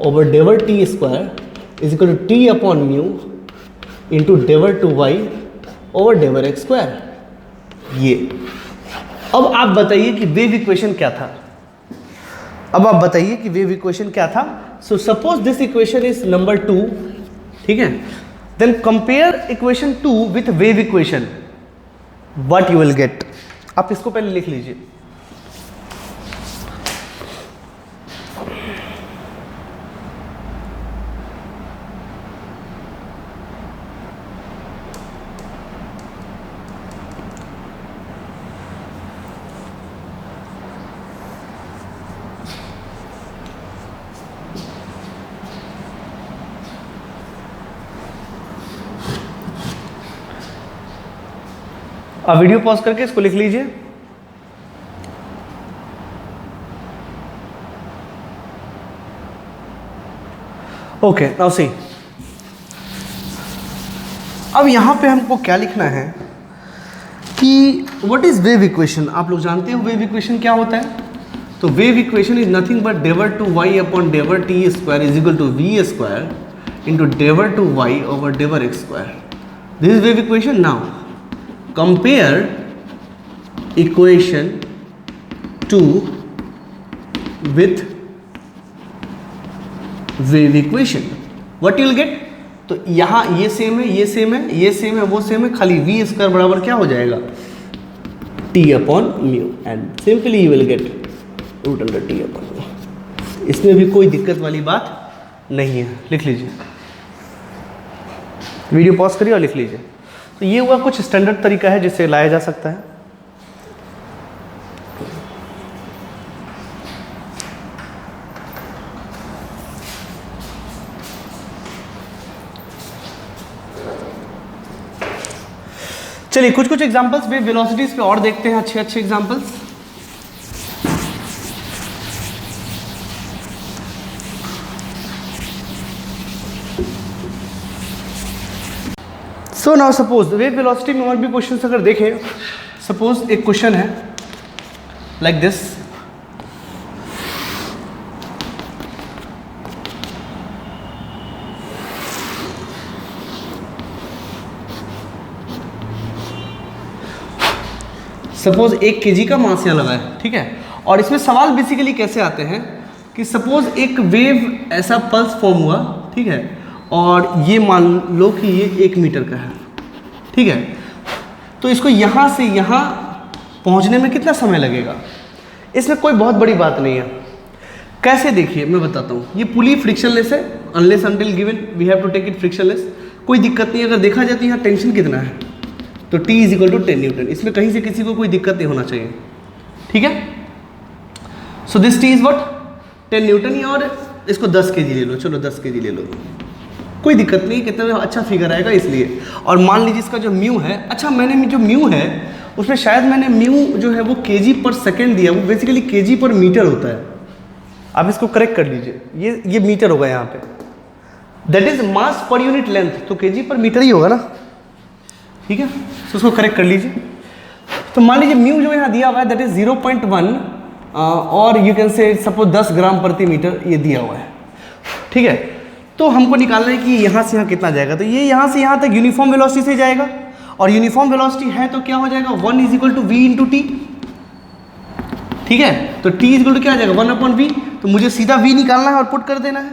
over डेवर T square is equal to t upon mu into डेवर two y over डेवर x square. ये अब आप बताइए कि वेव इक्वेशन क्या था? अब आप बताइए कि वेव इक्वेशन क्या था? So suppose this equation is number 2, ठीक है, then compare equation 2 with wave equation, what you will get. आप इसको पहले लिख लीजिए। आप वीडियो पॉज करके इसको लिख लीजिए। ओके, नाउ सी, अब यहां पे हमको क्या लिखना है कि व्हाट इज वेव इक्वेशन। आप लोग जानते हो वेव इक्वेशन क्या होता है। तो wave equation is nothing but डेवर two Y upon डेवर T square is equal to v square into डेवर टू वाई ओवर डेवर x square. This is wave equation. Now compare equation 2 with wave equation, what you will get। तो यहाँ ये same है, ये same है, ये same है, वो सेम है, खाली v स्क्वायर बराबर क्या हो जाएगा, t upon mu, and simply you will get root under t upon mu. इसमें भी कोई दिक्कत वाली बात नहीं है। लिख लीजिए, वीडियो पॉज करिए और लिख लीजिए। तो ये हुआ कुछ स्टैंडर्ड तरीका है जिससे लाया जा सकता है। चलिए कुछ कुछ एग्जांपल्स वेव वेलोसिटीज पे और देखते हैं, अच्छे अच्छे examples. So now suppose wave velocity में और भी क्वेश्चन अगर देखें, सपोज एक क्वेश्चन है लाइक दिस, सपोज 1 kg का मास यहाँ लगा है, ठीक है, और इसमें सवाल बेसिकली कैसे आते हैं कि सपोज एक वेव ऐसा पल्स फॉर्म हुआ, ठीक है, और ये मान लो कि ये 1 मीटर का है, ठीक है, तो इसको यहाँ से यहाँ पहुँचने में कितना समय लगेगा। इसमें कोई बहुत बड़ी बात नहीं है। कैसे, देखिए मैं बताता हूँ। ये पुली फ्रिक्शनलेस है, unless until given we have to take it frictionless, कोई दिक्कत नहीं। अगर देखा जाए तो यहाँ टेंशन कितना है, तो T is equal to 10 newton. इसमें कहीं से किसी को कोई दिक्कत नहीं होना चाहिए, ठीक है। So this T is what 10 Newton, और इसको 10 kg ले लो, चलो 10 kg ले लो, कोई दिक्कत नहीं, कितना अच्छा फिगर आएगा इसलिए। और मान लीजिए इसका जो म्यू है, अच्छा मैंने जो म्यू है उसमें शायद मैंने म्यू जो है वो kg पर सेकेंड दिया, वो बेसिकली kg पर मीटर होता है। आप इसको करेक्ट कर लीजिए, ये मीटर होगा यहाँ पे, that is mass per unit length, तो kg पर मीटर ही होगा ना, ठीक है। तो उसको करेक्ट कर लीजिए। तो मान लीजिए म्यू जो यहाँ दिया हुआ है दैट इज 0.1 और यू कैन से सपोज 10 ग्राम प्रति मीटर ये दिया हुआ है, ठीक है। तो हमको निकालना है कि यहाँ से यहाँ कितना जाएगा, तो ये यहाँ से यहाँ तक यूनिफॉर्म वेलोसिटी से जाएगा, और यूनिफॉर्म वेलोसिटी है तो क्या हो जाएगा 1 is equal to v into T, ठीक है। तो T इज इक्वल टू क्या आ जाएगा 1 अपॉन वी, तो मुझे सीधा V निकालना है और पुट कर देना है,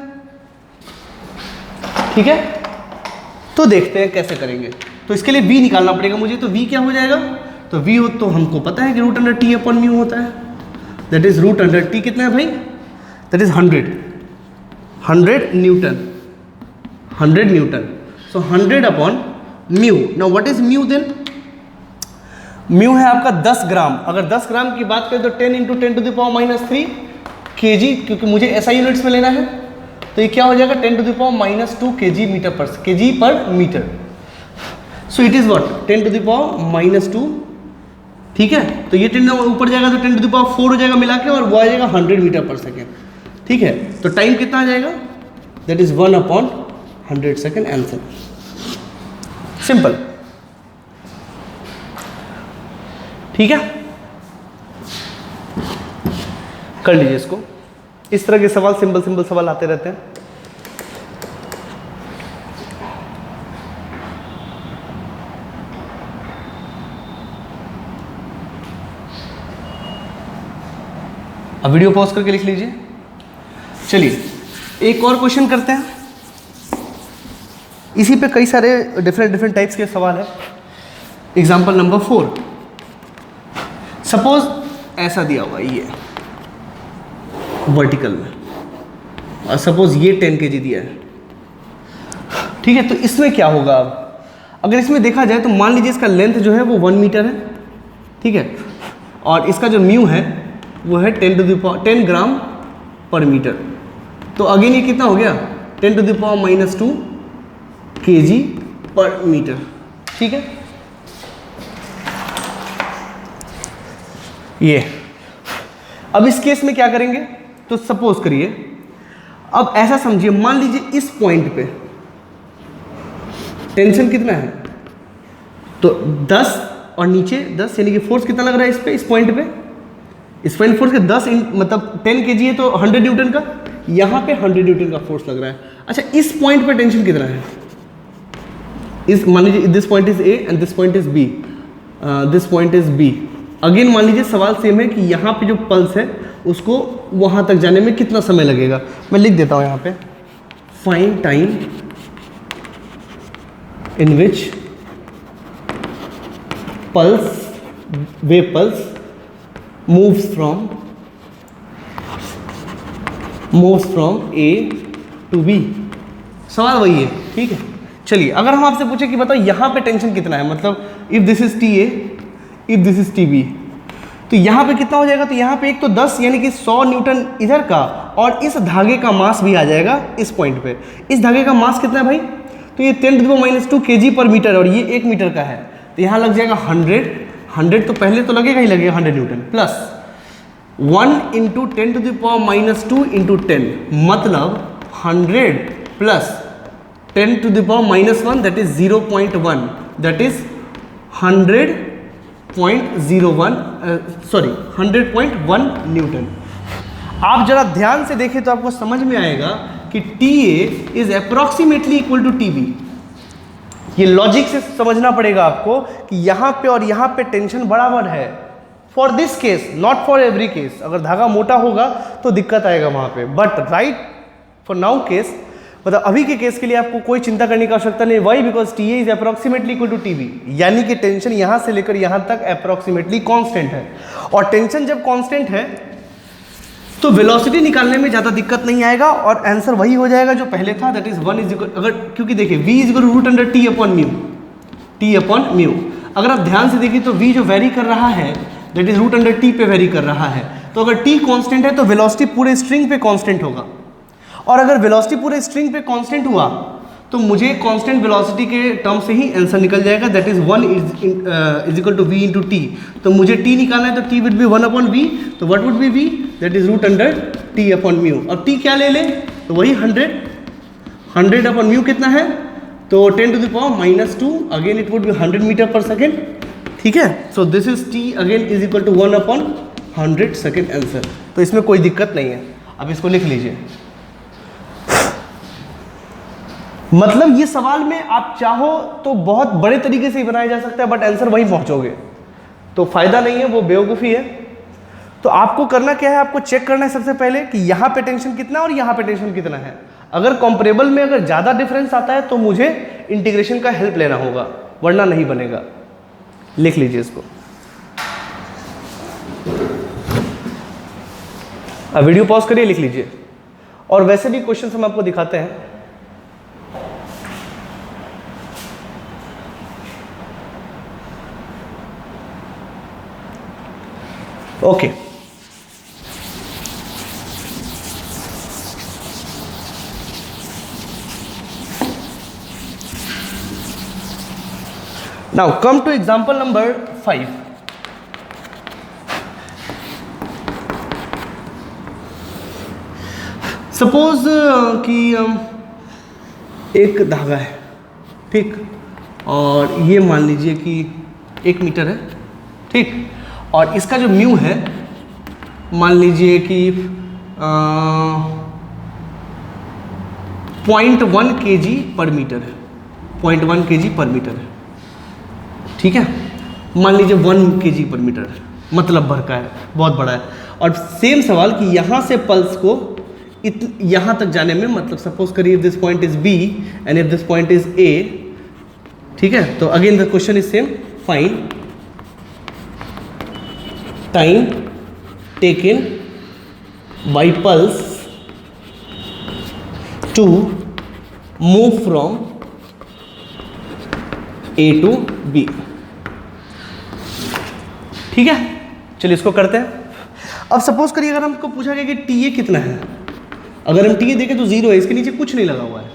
ठीक है। तो देखते हैं कैसे करेंगे। तो इसके लिए V निकालना पड़ेगा मुझे, तो V क्या हो जाएगा, तो V हो तो हमको पता है कि root under T upon mu होता है, that is root under T कितना है भाई, that is 100 newton, 100 newton. So 100 upon mu. Now what is mu then, mu है आपका 10 ग्राम। अगर 10 ग्राम की बात करें तो 10 into 10 to the power minus 3 kg, क्योंकि मुझे SI यूनिट्स में लेना है, तो ये क्या हो जाएगा 10 to the power minus 2 kg per metre. So it is what 10 to the power minus 2, ठीक है। तो ये 10 ऊपर जाएगा तो 10 टू द पावर 4 हो जाएगा मिला के, और वो आ जाएगा 100 मीटर पर सेकेंड, ठीक है। तो टाइम कितना आ जाएगा, that is 1 upon 100 second, answer simple, ठीक है। कर लीजिए इसको। इस तरह के सवाल सिंपल सिंपल सवाल आते रहते हैं। अब वीडियो पॉज करके लिख लीजिए। चलिए एक और क्वेश्चन करते हैं, इसी पे कई सारे डिफरेंट टाइप्स के सवाल है। एग्जाम्पल नंबर 4, सपोज ऐसा दिया हुआ ये वर्टिकल में, और सपोज ये 10 kg दिया है, ठीक है। तो इसमें क्या होगा, अब अगर इसमें देखा जाए तो मान लीजिए इसका लेंथ जो है वो 1 मीटर है, ठीक है, और इसका जो म्यू है वो है 10 ग्राम पर मीटर। तो अगेन ये कितना हो गया, 10⁻⁻2 kg पर मीटर, ठीक है। ये अब इस केस में क्या करेंगे, तो सपोज करिए, अब ऐसा समझिए, मान लीजिए इस पॉइंट पे टेंशन कितना है, तो 10 और नीचे 10, यानी कि फोर्स कितना लग रहा है इस पे, इस पॉइंट पे, इस पॉइंट फोर्स के 10 मतलब 10 kg है तो 100 न्यूटन का, यहाँ पे 100 न्यूटन का फोर्स लग रहा है। अच्छा, इस पॉइंट पे टेंशन कितना है, इस मान लीजिए this point is A and this point is B, this point is B. Again मान लीजिए सवाल सेम है कि यहाँ पे जो पल्स है उसको वहाँ तक जाने में कितना समय लगेगा। मैं लिख देता हूँ यहाँ पे, find time in which pulse, wave pulse moves from A to B. सवाल वही है, ठीक है। चलिए, अगर हम आपसे पूछे कि बताओ यहाँ पे टेंशन कितना है, मतलब if this is T A, if this is T B, तो यहाँ पे कितना हो जाएगा, तो यहाँ पे एक तो 10 यानी कि 100 न्यूटन इधर का, और इस धागे का मास भी आ जाएगा इस पॉइंट पे। इस धागे का मास कितना है भाई, तो ये 10⁻² kg पर मीटर, और ये 1 मीटर का है, तो यहाँ लग जाएगा 100 तो पहले तो लगेगा ही लगेगा 100 न्यूटन, प्लस 1 × 10⁻² × 10, मतलब 100 plus 10⁻⁻1 that is 0.1, that is 100.1 Newton. आप जरा ध्यान से देखें तो आपको समझ में आएगा कि TA is approximately equal to TB। ये लॉजिक से समझना पड़ेगा आपको कि यहाँ पे और यहाँ पे टेंशन बराबर है, for this case, not for every case. अगर धागा मोटा होगा तो दिक्कत आएगा वहाँ पे, but right for now case, मतलब अभी के केस के लिए आपको कोई चिंता करने की आवश्यकता नहीं। Why, because TA is approximately equal to TB, यानी कि टेंशन यहाँ से लेकर यहाँ तक अप्रॉक्सीमेटली कांस्टेंट है। और टेंशन जब कांस्टेंट है तो वेलोसिटी निकालने में ज़्यादा दिक्कत नहीं आएगा, और आंसर वही हो जाएगा जो पहले था, दैट इज 1 इज इक्वल, अगर क्योंकि देखिए V इज इक्वल √T/μ। अगर आप ध्यान से देखिए तो V जो वेरी कर रहा है दैट इज √T पे वेरी कर रहा है, तो अगर T कांस्टेंट है तो वेलोसिटी पूरे स्ट्रिंग पे कांस्टेंट होगा, और अगर वेलोसिटी पूरे स्ट्रिंग पे कांस्टेंट हुआ तो मुझे कांस्टेंट वेलोसिटी के टर्म से ही आंसर निकल जाएगा, that is 1 is equal to V × T। तो मुझे T निकालना है तो T वुड बी 1/V, तो what would B V, that is √T/μ। और T क्या ले ले, तो वही 100/μ कितना है, तो 10⁻⁻², again it would be 100 metre per second, ठीक है। So this is T again is equal to 1/100 second answer. तो इसमें कोई दिक्कत नहीं है। अब इसको लिख लीजिए, मतलब ये सवाल में आप चाहो तो बहुत बड़े तरीके से ही बनाया जा सकता है, बट आंसर वहीं पहुंचोगे, तो फायदा नहीं है, वो बेवकूफ़ी है। तो आपको करना क्या है, आपको चेक करना है सबसे पहले कि यहाँ पे टेंशन कितना है और यहाँ पे टेंशन कितना है। अगर कंपेरेबल में अगर ज़्यादा डिफरेंस आता है तो मुझे इंटीग्रेशन का हेल्प लेना होगा, वरना नहीं बनेगा। लिख लीजिए इसको। अब वीडियो पॉज करिए, लिख लीजिए। और वैसे भी क्वेश्चन हम आपको दिखाते हैं। Okay, now come to example number 5। Suppose कि एक धागा है, ठीक, और ये मान लीजिए कि 1 मीटर है, ठीक, और इसका जो म्यू है मान लीजिए कि 0.1 kg पर मीटर है, 0.1 kg पर मीटर है, ठीक है। मान लीजिए 1 kg पर मीटर है, मतलब भर का है, बहुत बड़ा है। और सेम सवाल कि यहाँ से पल्स को यहाँ तक जाने में, मतलब सपोज करिए this point is B and if this point is A, ठीक है, तो again the question is same, find time taken by pulse to move from A to B. ठीक है, चलिए इसको करते हैं। अब सपोज करिए अगर हमको पूछा गया कि टी ए कितना है, अगर हम टी ए देखें तो 0 है, इसके नीचे कुछ नहीं लगा हुआ है,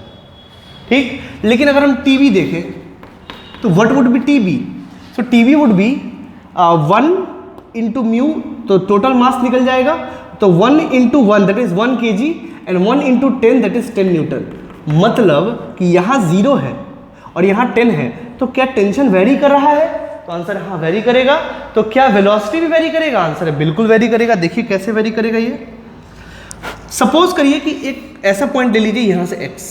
ठीक। लेकिन अगर हम टी बी देखें तो what would be T B? So T B would be 1 into mu, तो टोटल मास निकल जाएगा, तो 1 into 1 that is 1 kg and 1 into 10 that is 10 newton. मतलब कि यहाँ 0 है और यहाँ 10 है, तो क्या टेंशन वेरी कर रहा है? तो आंसर हाँ वेरी करेगा। तो क्या वेलोसिटी भी वेरी करेगा? आंसर है बिल्कुल वेरी करेगा। देखिए कैसे वेरी करेगा ये। सपोज करिए कि एक ऐसा पॉइंट ले लीजिए यहाँ से x,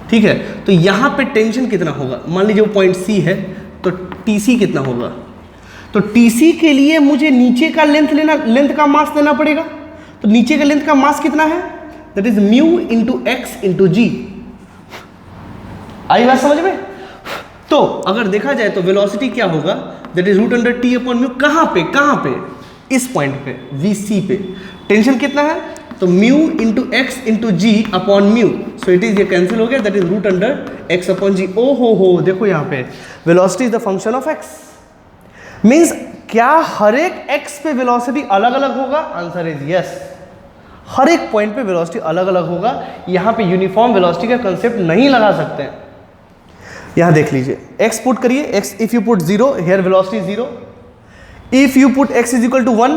ठीक है, तो यहाँ पे टेंशन कितना होगा? मान लीजिए वो पॉइंट C है, तो TC कितना होगा? तो TC के लिए मुझे नीचे का लेंथ का मास लेना पड़ेगा। तो नीचे का लेंथ का मास कितना है? That is mu into x into g. आई बात समझ में? तो अगर देखा जाए तो वेलोसिटी क्या होगा? That is root under T upon mu. कहाँ पे? इस पॉइंट पे, VC पे। टेंशन कितना है? तो mu into x into g upon mu. So it is, ये कैंसिल हो गया, that is root under x upon g. ओ हो, देखो यहाँ पे velocity is the function of x. Means क्या हर एक एक्स पे वेलोसिटी अलग अलग होगा? Answer is yes. हर एक पॉइंट पे वेलोसिटी अलग अलग होगा। यहाँ पे यूनिफॉर्म वेलोसिटी का कंसेप्ट नहीं लगा सकते हैं। यहाँ देख लीजिए, x पुट करिए, x if you put 0 here velocity is 0, if you put x is equal to 1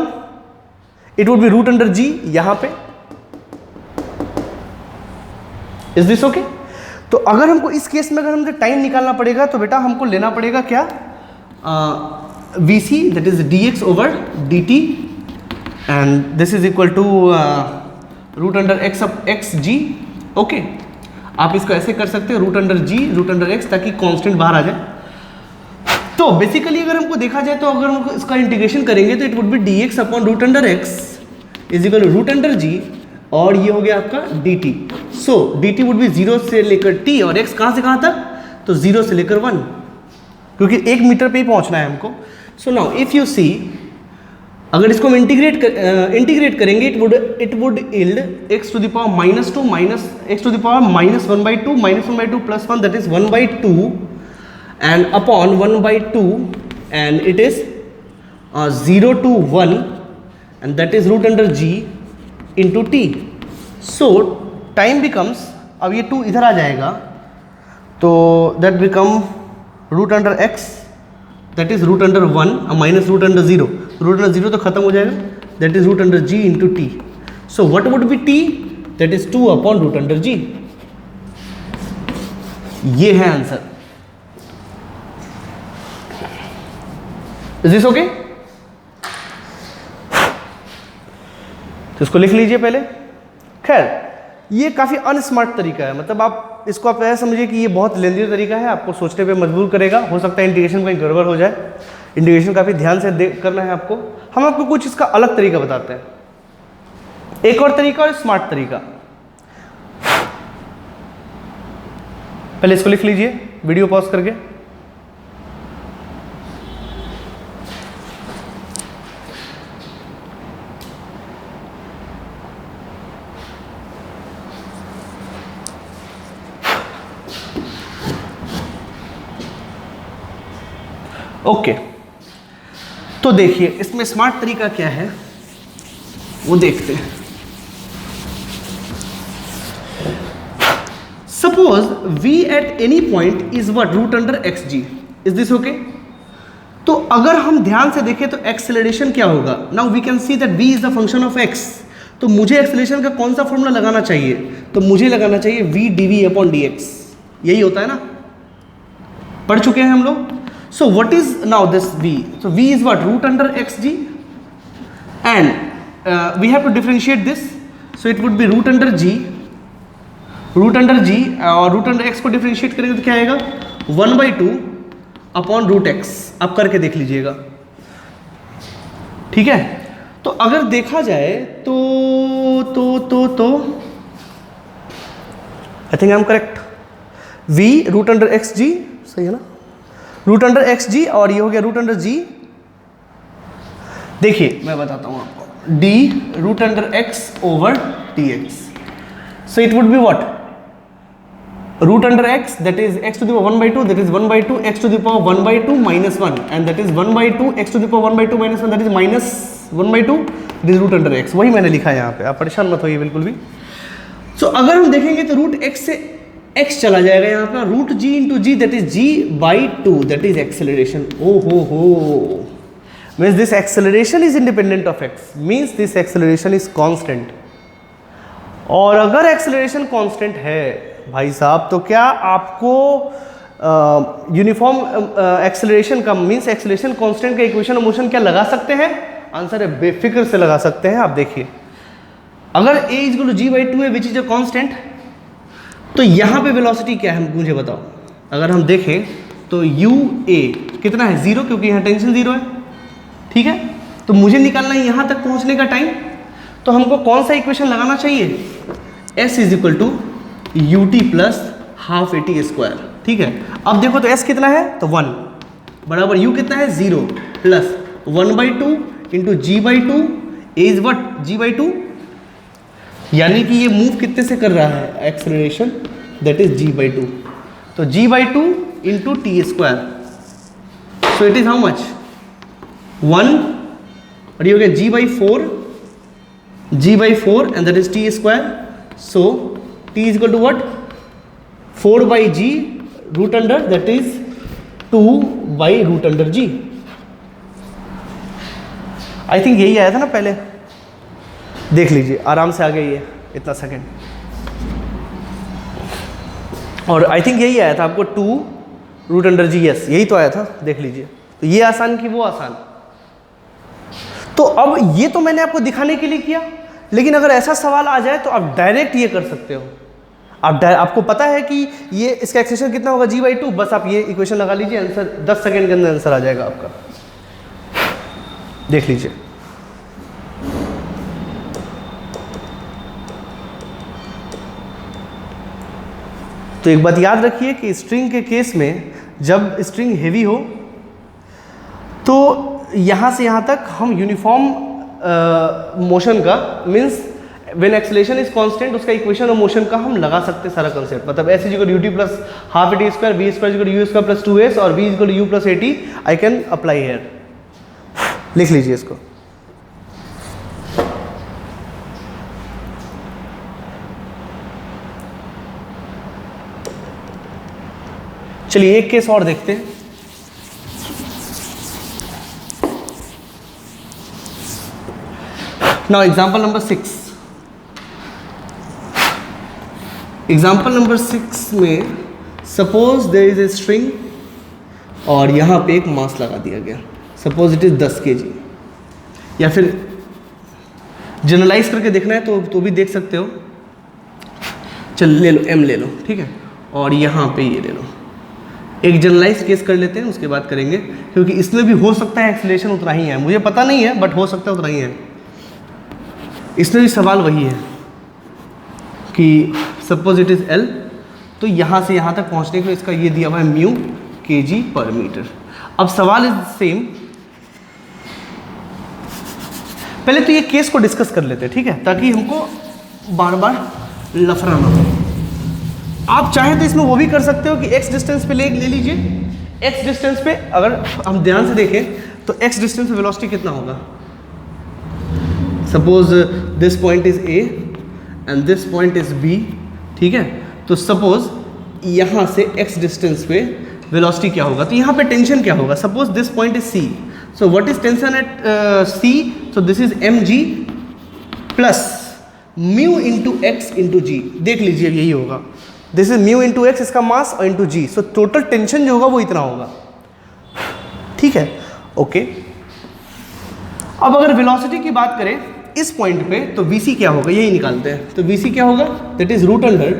it would be root under g यहाँ पे। is this okay? तो अगर हमको इस केस में अगर हमको टाइम निकालना पड़ेगा तो बेटा हमको लेना पड़ेगा क्या? vc that is dx over dt and this is equal to root under x g। Okay, आप इसको ऐसे कर सकते हैं, रूट अंडर जी रूट अंडर एक्स, ताकि कांस्टेंट बाहर आ जाए। तो बेसिकली अगर हमको देखा जाए तो अगर हमको इसका इंटीग्रेशन करेंगे तो it would be d x upon root under x is equal to root under g, और ये हो गया आपका d t. So d t would be 0 से लेकर t और x कहाँ से कहाँ तक? तो 0 से लेकर 1, क्योंकि 1 मीटर पे ही पहुँचना है हमको। So now if you see, अगर इसको हम इंटीग्रेट करेंगे it would yield x to the power -2 minus x to the power -1/2 -1/2 plus 1 that is 1/2 and upon 1/2 and it is 0 to 1 and that is root under g into T. So time becomes, अब ये 2 इधर आ जाएगा तो that become root under x that is root under 1 minus root under 0, root under 0 तो खत्म हो जाएगा, that is root under g into T. So what would be t? That is 2 upon root under g. ये है answer. Is this okay? तो इसको लिख लीजिए पहले। खैर ये काफ़ी अनस्मार्ट तरीका है, मतलब आप इसको आप ऐसा समझिए कि ये बहुत लेंदी तरीका है, आपको सोचने पे मजबूर करेगा। हो सकता है इंटीग्रेशन कहीं गड़बड़ हो जाए, इंटीग्रेशन काफ़ी ध्यान से करना है आपको। हम आपको कुछ इसका अलग तरीका बताते हैं, एक और तरीका और स्मार्ट तरीका। पहले इसको लिख लीजिए, वीडियो पॉज करके। ओके, तो देखिए इसमें स्मार्ट तरीका क्या है वो देखते हैं। Suppose v at any point is what? Root under x g. Is this okay? तो अगर हम ध्यान से देखें तो एक्सेलरेशन क्या होगा? Now we can see that v is the function of x। तो मुझे एक्सेलरेशन का कौन सा फॉर्मूला लगाना चाहिए? तो मुझे लगाना चाहिए v dv अपॉन dx। यही होता है ना, पढ़ चुके हैं हम लोग। So what is now this v? So v is what? Root under xg and we have to differentiate this. So it would be root under g और root under x को differentiate करेंगे तो क्या आएगा? 1/2 अपॉन रूट एक्स। आप करके देख लीजिएगा, ठीक है। तो अगर देखा जाए तो I think I am correct, v root under x g, सही है ना, रूट अंडर एक्स जी, और ये हो गया रूट अंडर जी। देखिए मैं बताता हूं आपको, d root under x over dx, so it would be what, root under x, that is x to the power 1 by 2, that is 1 by 2 x to the power 1 by 2 minus 1, and that is 1 by 2 x to the power 1 by 2 minus 1, that is minus 1 by 2, that is root under x। वही मैंने लिखा है यहाँ पे, आप परेशान मत होइए बिल्कुल भी। so, अगर हम देखेंगे तो रूट x से x चला जाएगा यहाँ पे, root g into g, that is g by 2, that is acceleration. ओ हो, means this acceleration is independent of x, means this acceleration is constant। और अगर एक्सेलरेशन कांस्टेंट है भाई साहब, तो क्या आपको यूनिफॉर्म एक्सेलरेशन का मींस एक्सेलरेशन कांस्टेंट का इक्वेशन ऑफ मोशन क्या लगा सकते हैं? आंसर है बेफिक्र से लगा सकते हैं। आप देखिए, अगर a is equal to g by 2 है विच इज अ कांस्टेंट, तो यहाँ पे वेलोसिटी क्या है मुझे बताओ। अगर हम देखें तो u a कितना है, 0, क्योंकि यहाँ टेंशन 0 है, ठीक है। तो मुझे निकालना है यहाँ तक पहुँचने का टाइम, तो हमको कौन सा इक्वेशन लगाना चाहिए, s is equal to u t plus half a t square, ठीक है। अब देखो तो s कितना है, तो 1 बराबर u कितना है 0 plus 1 by 2 into g by 2 is what g by 2, यानी कि ये मूव कितने से कर रहा है acceleration, that is g by 2, तो g by 2 into T square, so it is how much 1, और ये हो गया g by 4 and that is t square, so t is equal to what, 4 by g root under, that is 2 by root under g। I think यही आया था ना पहले, देख लीजिए आराम से आ गई है इतना सेकंड, और आई थिंक यही आया था आपको 2 रूट अंडर जी, यस यही तो आया था, देख लीजिए। तो ये आसान कि वो आसान। तो अब ये तो मैंने आपको दिखाने के लिए किया, लेकिन अगर ऐसा सवाल आ जाए तो आप डायरेक्ट ये कर सकते हो। आपको पता है कि ये इसका एक्सेलरेशन कितना होगा g बाई 2, बस आप ये इक्वेशन लगा लीजिए, आंसर 10 सेकंड के अंदर आंसर आ जाएगा आपका, देख लीजिए। तो एक बात याद रखिए कि स्ट्रिंग के केस में जब स्ट्रिंग हेवी हो तो यहाँ से यहाँ तक हम यूनिफॉर्म मोशन का means when acceleration is constant उसका इक्वेशन ऑफ मोशन का हम लगा सकते हैं सारा कंसेप्ट। मतलब s is equal to u t plus half a t square, v square is equal to u square plus 2s और v is equal to u plus a t, I can apply here. लिख लीजिए इसको। चलिए एक case और देखते हैं। Now example number 6. Example number 6 में suppose there is a string और यहाँ पे एक मास लगा दिया गया, suppose it is 10 kg, या फिर जनरलाइज करके देखना है तो भी देख सकते हो। चल ले लो m ले लो, ठीक है, और यहाँ पे ये ले लो। एक जनरलाइज केस कर लेते हैं, उसके बाद करेंगे, क्योंकि इसमें भी हो सकता है एक्सेलरेशन उतना ही है, मुझे पता नहीं है बट हो सकता है उतना ही है। इसमें भी सवाल वही है कि सपोज इट इज L, तो यहाँ से यहाँ तक पहुँचने के लिए इसका ये दिया हुआ है म्यू kg पर मीटर। अब सवाल इज सेम, पहले तो ये केस को डिस्कस कर लेते हैं, ठीक है, ताकि हमको बार बार लफड़ा ना हो। आप चाहें तो इसमें वो भी कर सकते हो कि x डिस्टेंस पे ले लीजिए। x डिस्टेंस पे अगर हम ध्यान से देखें तो x डिस्टेंस पे वेलोसिटी कितना होगा। Suppose this point is A and this point is B, ठीक है। तो सपोज यहाँ से x डिस्टेंस पे वेलोसिटी क्या होगा, तो यहाँ पे टेंशन क्या होगा। Suppose this point is C, so what is tension at C, so this is mg plus mu into x into g. देख लीजिए यही होगा, this is mu into x इसका मास और into g, so total tension जो होगा वो इतना होगा, ठीक है, ओके। अब अगर वेलोसिटी की बात करें इस पॉइंट पे, तो vc क्या होगा यही निकालते हैं। तो vc क्या होगा, that is root under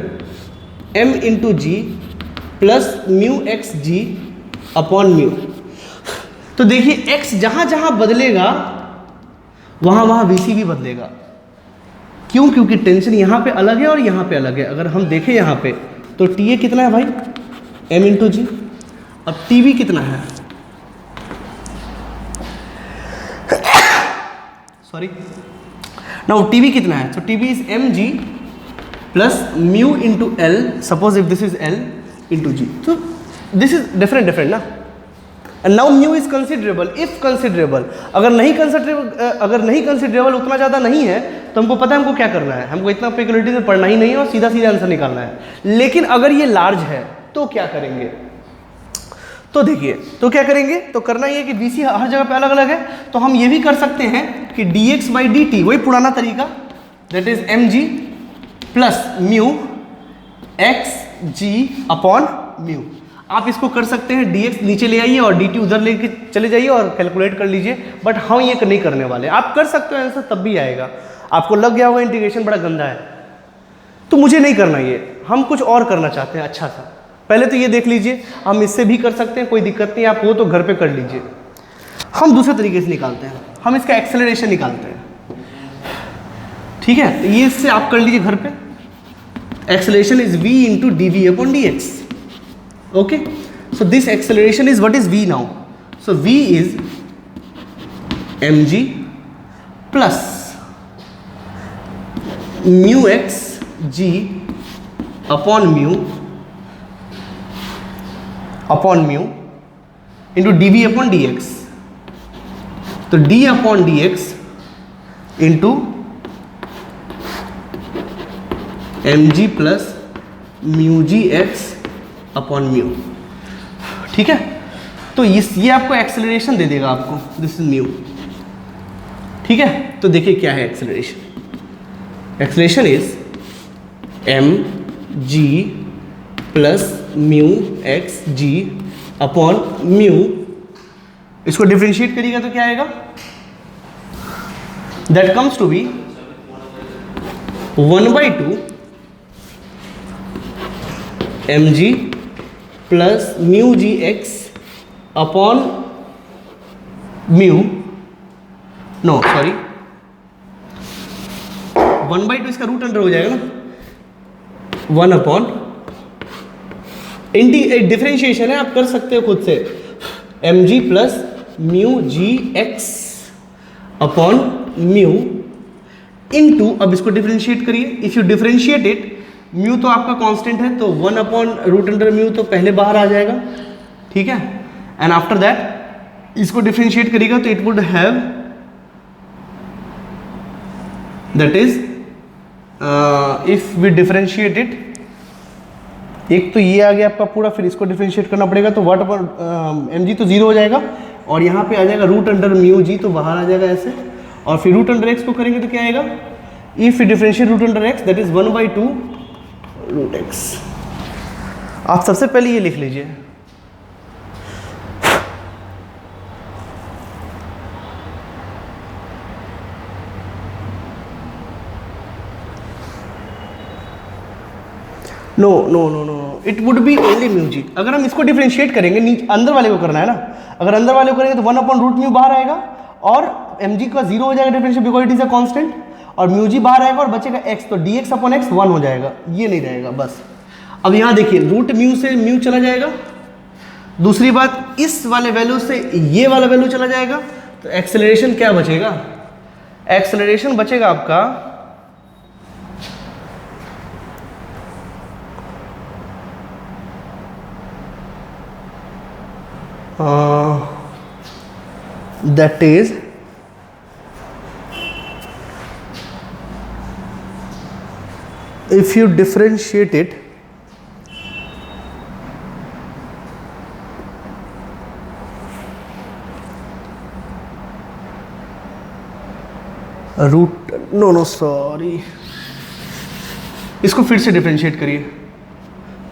m into g plus mu x g upon mu. तो देखिए x जहां जहां बदलेगा वहाँ VC भी बदलेगा। क्यों? क्योंकि टेंशन यहाँ पे अलग है और यहाँ पे अलग है। अगर हम देखें यहाँ पे तो TA कितना है भाई, M × G। अब TB कितना है, सॉरी, नाउ TB कितना है? सो TB is mg plus mu into L, suppose if this is L into G, तो दिस इज डिफरेंट ना। And now mu is considerable, if considerable, अगर नहीं कंसिडरेबल उतना ज़्यादा नहीं है तो हमको पता है हमको क्या करना है, हमको इतना प्रोबेबिलिटी से पढ़ना ही नहीं है और सीधा आंसर निकालना है। लेकिन अगर ये लार्ज है तो क्या करेंगे? तो देखिए, तो क्या करेंगे, तो करना ये कि VC हर जगह पे अलग अलग है, तो हम ये भी कर सकते हैं कि dx/dt, वही पुराना तरीका, that is mg plus mu xg/म्यू। आप इसको कर सकते हैं, dx नीचे ले आइए और dt उधर लेके चले जाइए और कैलकुलेट कर लीजिए, बट हम ये नहीं करने वाले। आप कर सकते हो आंसर, तब भी आएगा। आपको लग गया होगा इंटीग्रेशन बड़ा गंदा है, तो मुझे नहीं करना ये, हम कुछ और करना चाहते हैं अच्छा सा। पहले तो ये देख लीजिए, हम इससे भी कर सकते हैं, कोई दिक्कत नहीं, आप हो तो घर पे कर लीजिए। हम दूसरे तरीके से निकालते हैं, हम इसका एक्सेलरेशन निकालते हैं, ठीक है? तो ये इससे आप कर लीजिए घर पे। Acceleration is v × dv/dx। Okay, so this acceleration is what is v now? So v is mg plus mu xg/म्यू इंटू dv/dx। तो d/dx into mg plus mu g x/म्यू, ठीक है? तो ये आपको एक्सेलरेशन दे देगा आपको, दिस इज म्यू, ठीक है? तो देखिए क्या है acceleration. Acceleration is mg plus mu xg/म्यू। इसको डिफरेंशिएट करिएगा तो क्या आएगा? That comes to be 1/2 mg plus mu g x/म्यू, नो सॉरी, 1/2 इसका रूट अंडर हो जाएगा ना, 1/, डिफरेंशिएशन है, आप कर सकते हो खुद से, mg plus mu g x/म्यू into, अब इसको डिफरेंशिएट करिए। If you differentiate it, mu तो आपका कांस्टेंट है, तो 1/√म्यू तो पहले बाहर आ जाएगा, ठीक है? एंड आफ्टर दैट इसको डिफरेंशिएट करिएगा तो it would have, that is if we differentiate it, एक तो ये आ गया आपका पूरा, फिर इसको डिफरेंशिएट करना पड़ेगा, तो व्हाट अबाउट mg तो 0 हो जाएगा और यहाँ पे आ जाएगा √म्यू तो बाहर आ जाएगा ऐसे, और फिर √x को करेंगे तो क्या आएगा? If you differentiate √x, that is 1/2√x। आप सबसे पहले ये लिख लीजिए, no no no no, it would be only mu g. अगर हम इसको डिफरेंशिएट करेंगे, नीचे अंदर वाले को करना है ना, अगर अंदर वाले को करेंगे तो 1/√म्यू बाहर आएगा और mg का 0 हो जाएगा differentiate, because it is a constant, और म्यू जी बाहर आएगा और बचेगा x, तो dx/x 1 हो जाएगा, ये नहीं रहेगा बस। अब यहाँ देखिए, √म्यू से म्यू चला जाएगा, दूसरी बात इस वाले वैल्यू से ये वाला वैल्यू चला जाएगा, तो एक्सेलरेशन क्या बचेगा? एक्सेलरेशन बचेगा आपका that is if you differentiate it, no sorry, इसको फिर से डिफरेंशिएट करिए,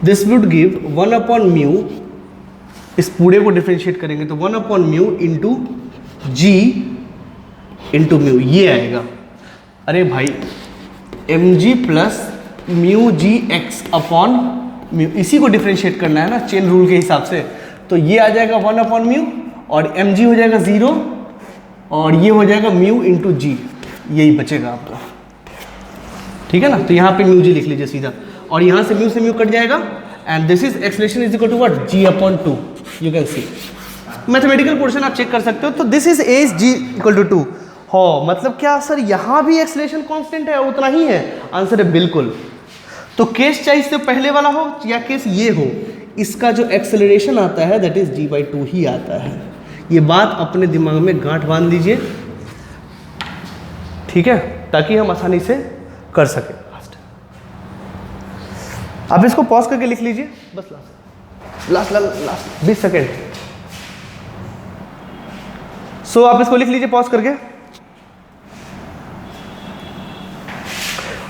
दिस वुड गिव 1/म्यू, इस पूरे को डिफरेंशिएट करेंगे तो 1/म्यू इंटू जी इंटू म्यू, ये आएगा। अरे भाई, mg प्लस म्यू जी x/म्यू, इसी को डिफरेंशिएट करना है ना चेन रूल के हिसाब से, तो ये आ जाएगा 1/म्यू और mg हो जाएगा 0 और ये हो जाएगा म्यू इंटू जी, यही बचेगा आपका, ठीक है ना। तो यहाँ पे म्यू जी लिख लीजिए सीधा, और यहाँ से म्यू कट जाएगा, and this is acceleration is equal to what, g upon 2। You can see mathematical portion आप चेक कर सकते हो। तो this is a g equal to 2। हो मतलब क्या सर यहाँ भी एक्सलेशन कांस्टेंट है, उतना ही है? आंसर है बिल्कुल। तो केस चाहे इससे पहले वाला हो या केस ये हो, इसका जो एक्सेलरेशन आता है दैट इज g/2 ही आता है। ये बात अपने दिमाग में गांठ बांध लीजिए, ठीक है, ताकि हम आसानी से कर सकें। आप इसको पॉज करके लिख लीजिए, बस लास्ट 20 सेकेंड। सो आप इसको लिख लीजिए पॉज करके।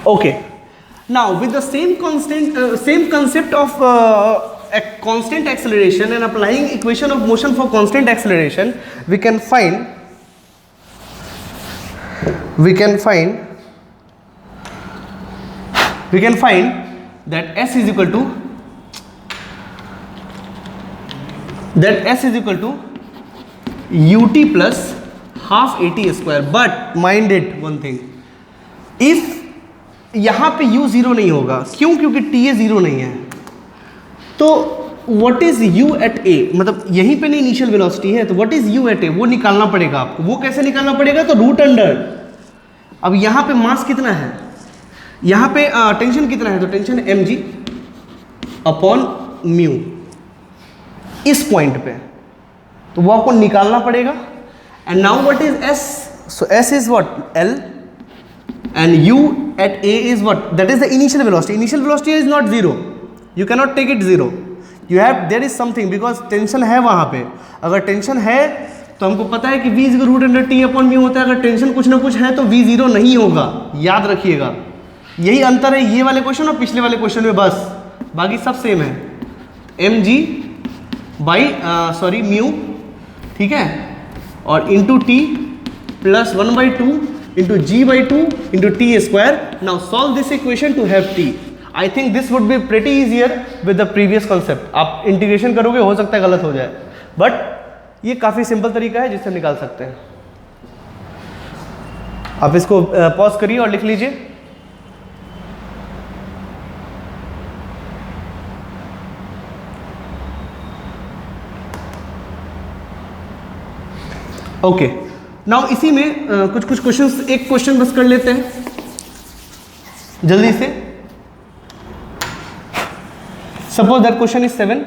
Okay, now with the same concept of a constant acceleration and applying equation of motion for constant acceleration, we can find that s is equal to ut plus half at square, but mind it one thing, if यहाँ पे u zero नहीं होगा, क्यों? क्योंकि ta zero नहीं है। तो what is u at a, मतलब यहीं पे नहीं इनिशियल वेलोसिटी है, तो what is u at a, वो निकालना पड़ेगा आपको। वो कैसे निकालना पड़ेगा? तो रूट अंडर, अब यहाँ पे मास कितना है, यहाँ पे टेंशन कितना है, तो टेंशन mg अपॉन म्यू इस पॉइंट पे, तो वो आपको निकालना पड़ेगा। And now what is s, so s is what l and u at a is what, that is the initial velocity. Initial velocity is not zero, you cannot take it zero, you have, there is something, because tension है वहाँ पे। अगर tension है तो हमको पता है कि v is root under t upon mu होता है। अगर टेंशन कुछ ना कुछ है तो v जीरो नहीं होगा, याद रखिएगा। यही अंतर है ये वाले क्वेश्चन और पिछले वाले क्वेश्चन में, बस बाकी सब सेम है, mg बाई म्यू, ठीक है, और into T plus 1/2 into g/2 into t square. Now solve this equation to have t. I think this would be pretty easier with the previous concept. आप integration करोगे, हो सकता है गलत हो जाए, बट ये काफ़ी सिंपल तरीका है जिससे निकाल सकते हैं। आप इसको पॉज करिए और लिख लीजिए। ओके, नाउ इसी में कुछ क्वेश्चंस, एक क्वेश्चन बस कर लेते हैं जल्दी से। Suppose that question is 7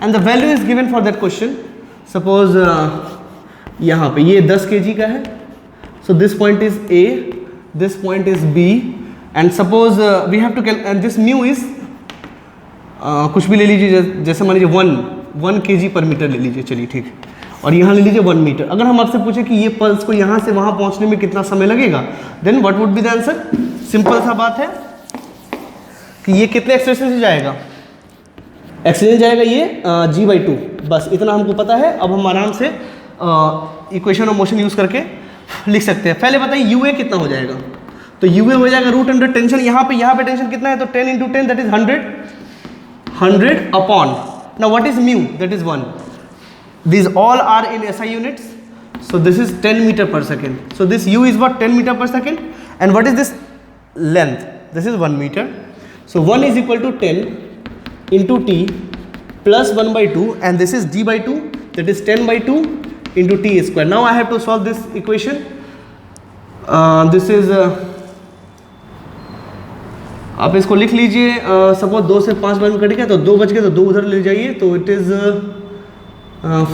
and the value is given for that question. Suppose यहाँ पे ये 10 kg का है, so this point is A, this point is B, and suppose we have to and this mu is कुछ भी ले लीजिए, जैसे मान लीजिए 1 kg पर मीटर ले लीजिए, चलिए ठीक है, और यहाँ ले लीजिए 1 मीटर। अगर हम आपसे पूछे कि ये पल्स को यहाँ से वहाँ पहुँचने में कितना समय लगेगा, then what would be the answer? Simple सा बात है कि ये कितने एक्सलेशन से जाएगा, एक्सलेशन जाएगा ये g/2, बस इतना हमको पता है। अब हम आराम से इक्वेशन ऑफ मोशन यूज़ करके लिख सकते हैं। पहले बताइए ua कितना हो जाएगा, तो ua हो जाएगा रूट अंडर टेंशन, यहाँ पे टेंशन कितना है, तो 10 × 10 that is 100 upon, now what is mu, that is 1। These all are in SI units, so this is 10 meter per second. So this u is what, 10 meter per second, and what is this length? This is 1 meter. So 1 is equal to 10 into t plus 1/2, and this is d/2, that is 10/2 into t square. Now I have to solve this equation. This is आप इसको लिख लीजिए। Suppose 2 से 5 बार में cut गया तो 2 बच गए, तो 2 उधर ले जाइए, तो it is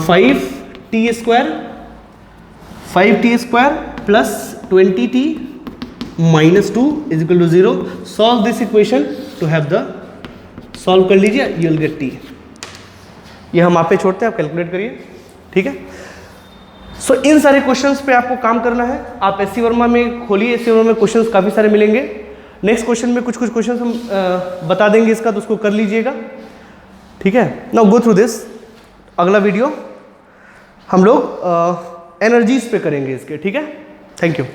5t square plus 20t minus 2 is equal to 0. Solve this equation to have the, solve कर लीजिए, you will get t। ये हम आप पे छोड़ते हैं, आप कैलकुलेट करिए, ठीक है। सो इन सारे क्वेश्चंस पे आपको काम करना है। आप एससी वर्मा में खोलिए, एससी वर्मा में क्वेश्चंस काफ़ी सारे मिलेंगे। नेक्स्ट क्वेश्चन में कुछ क्वेश्चंस हम बता देंगे इसका, तो उसको कर लीजिएगा, ठीक है। Now go through this. अगला वीडियो हम लोग एनर्जीज पे करेंगे इसके, ठीक है। Thank you.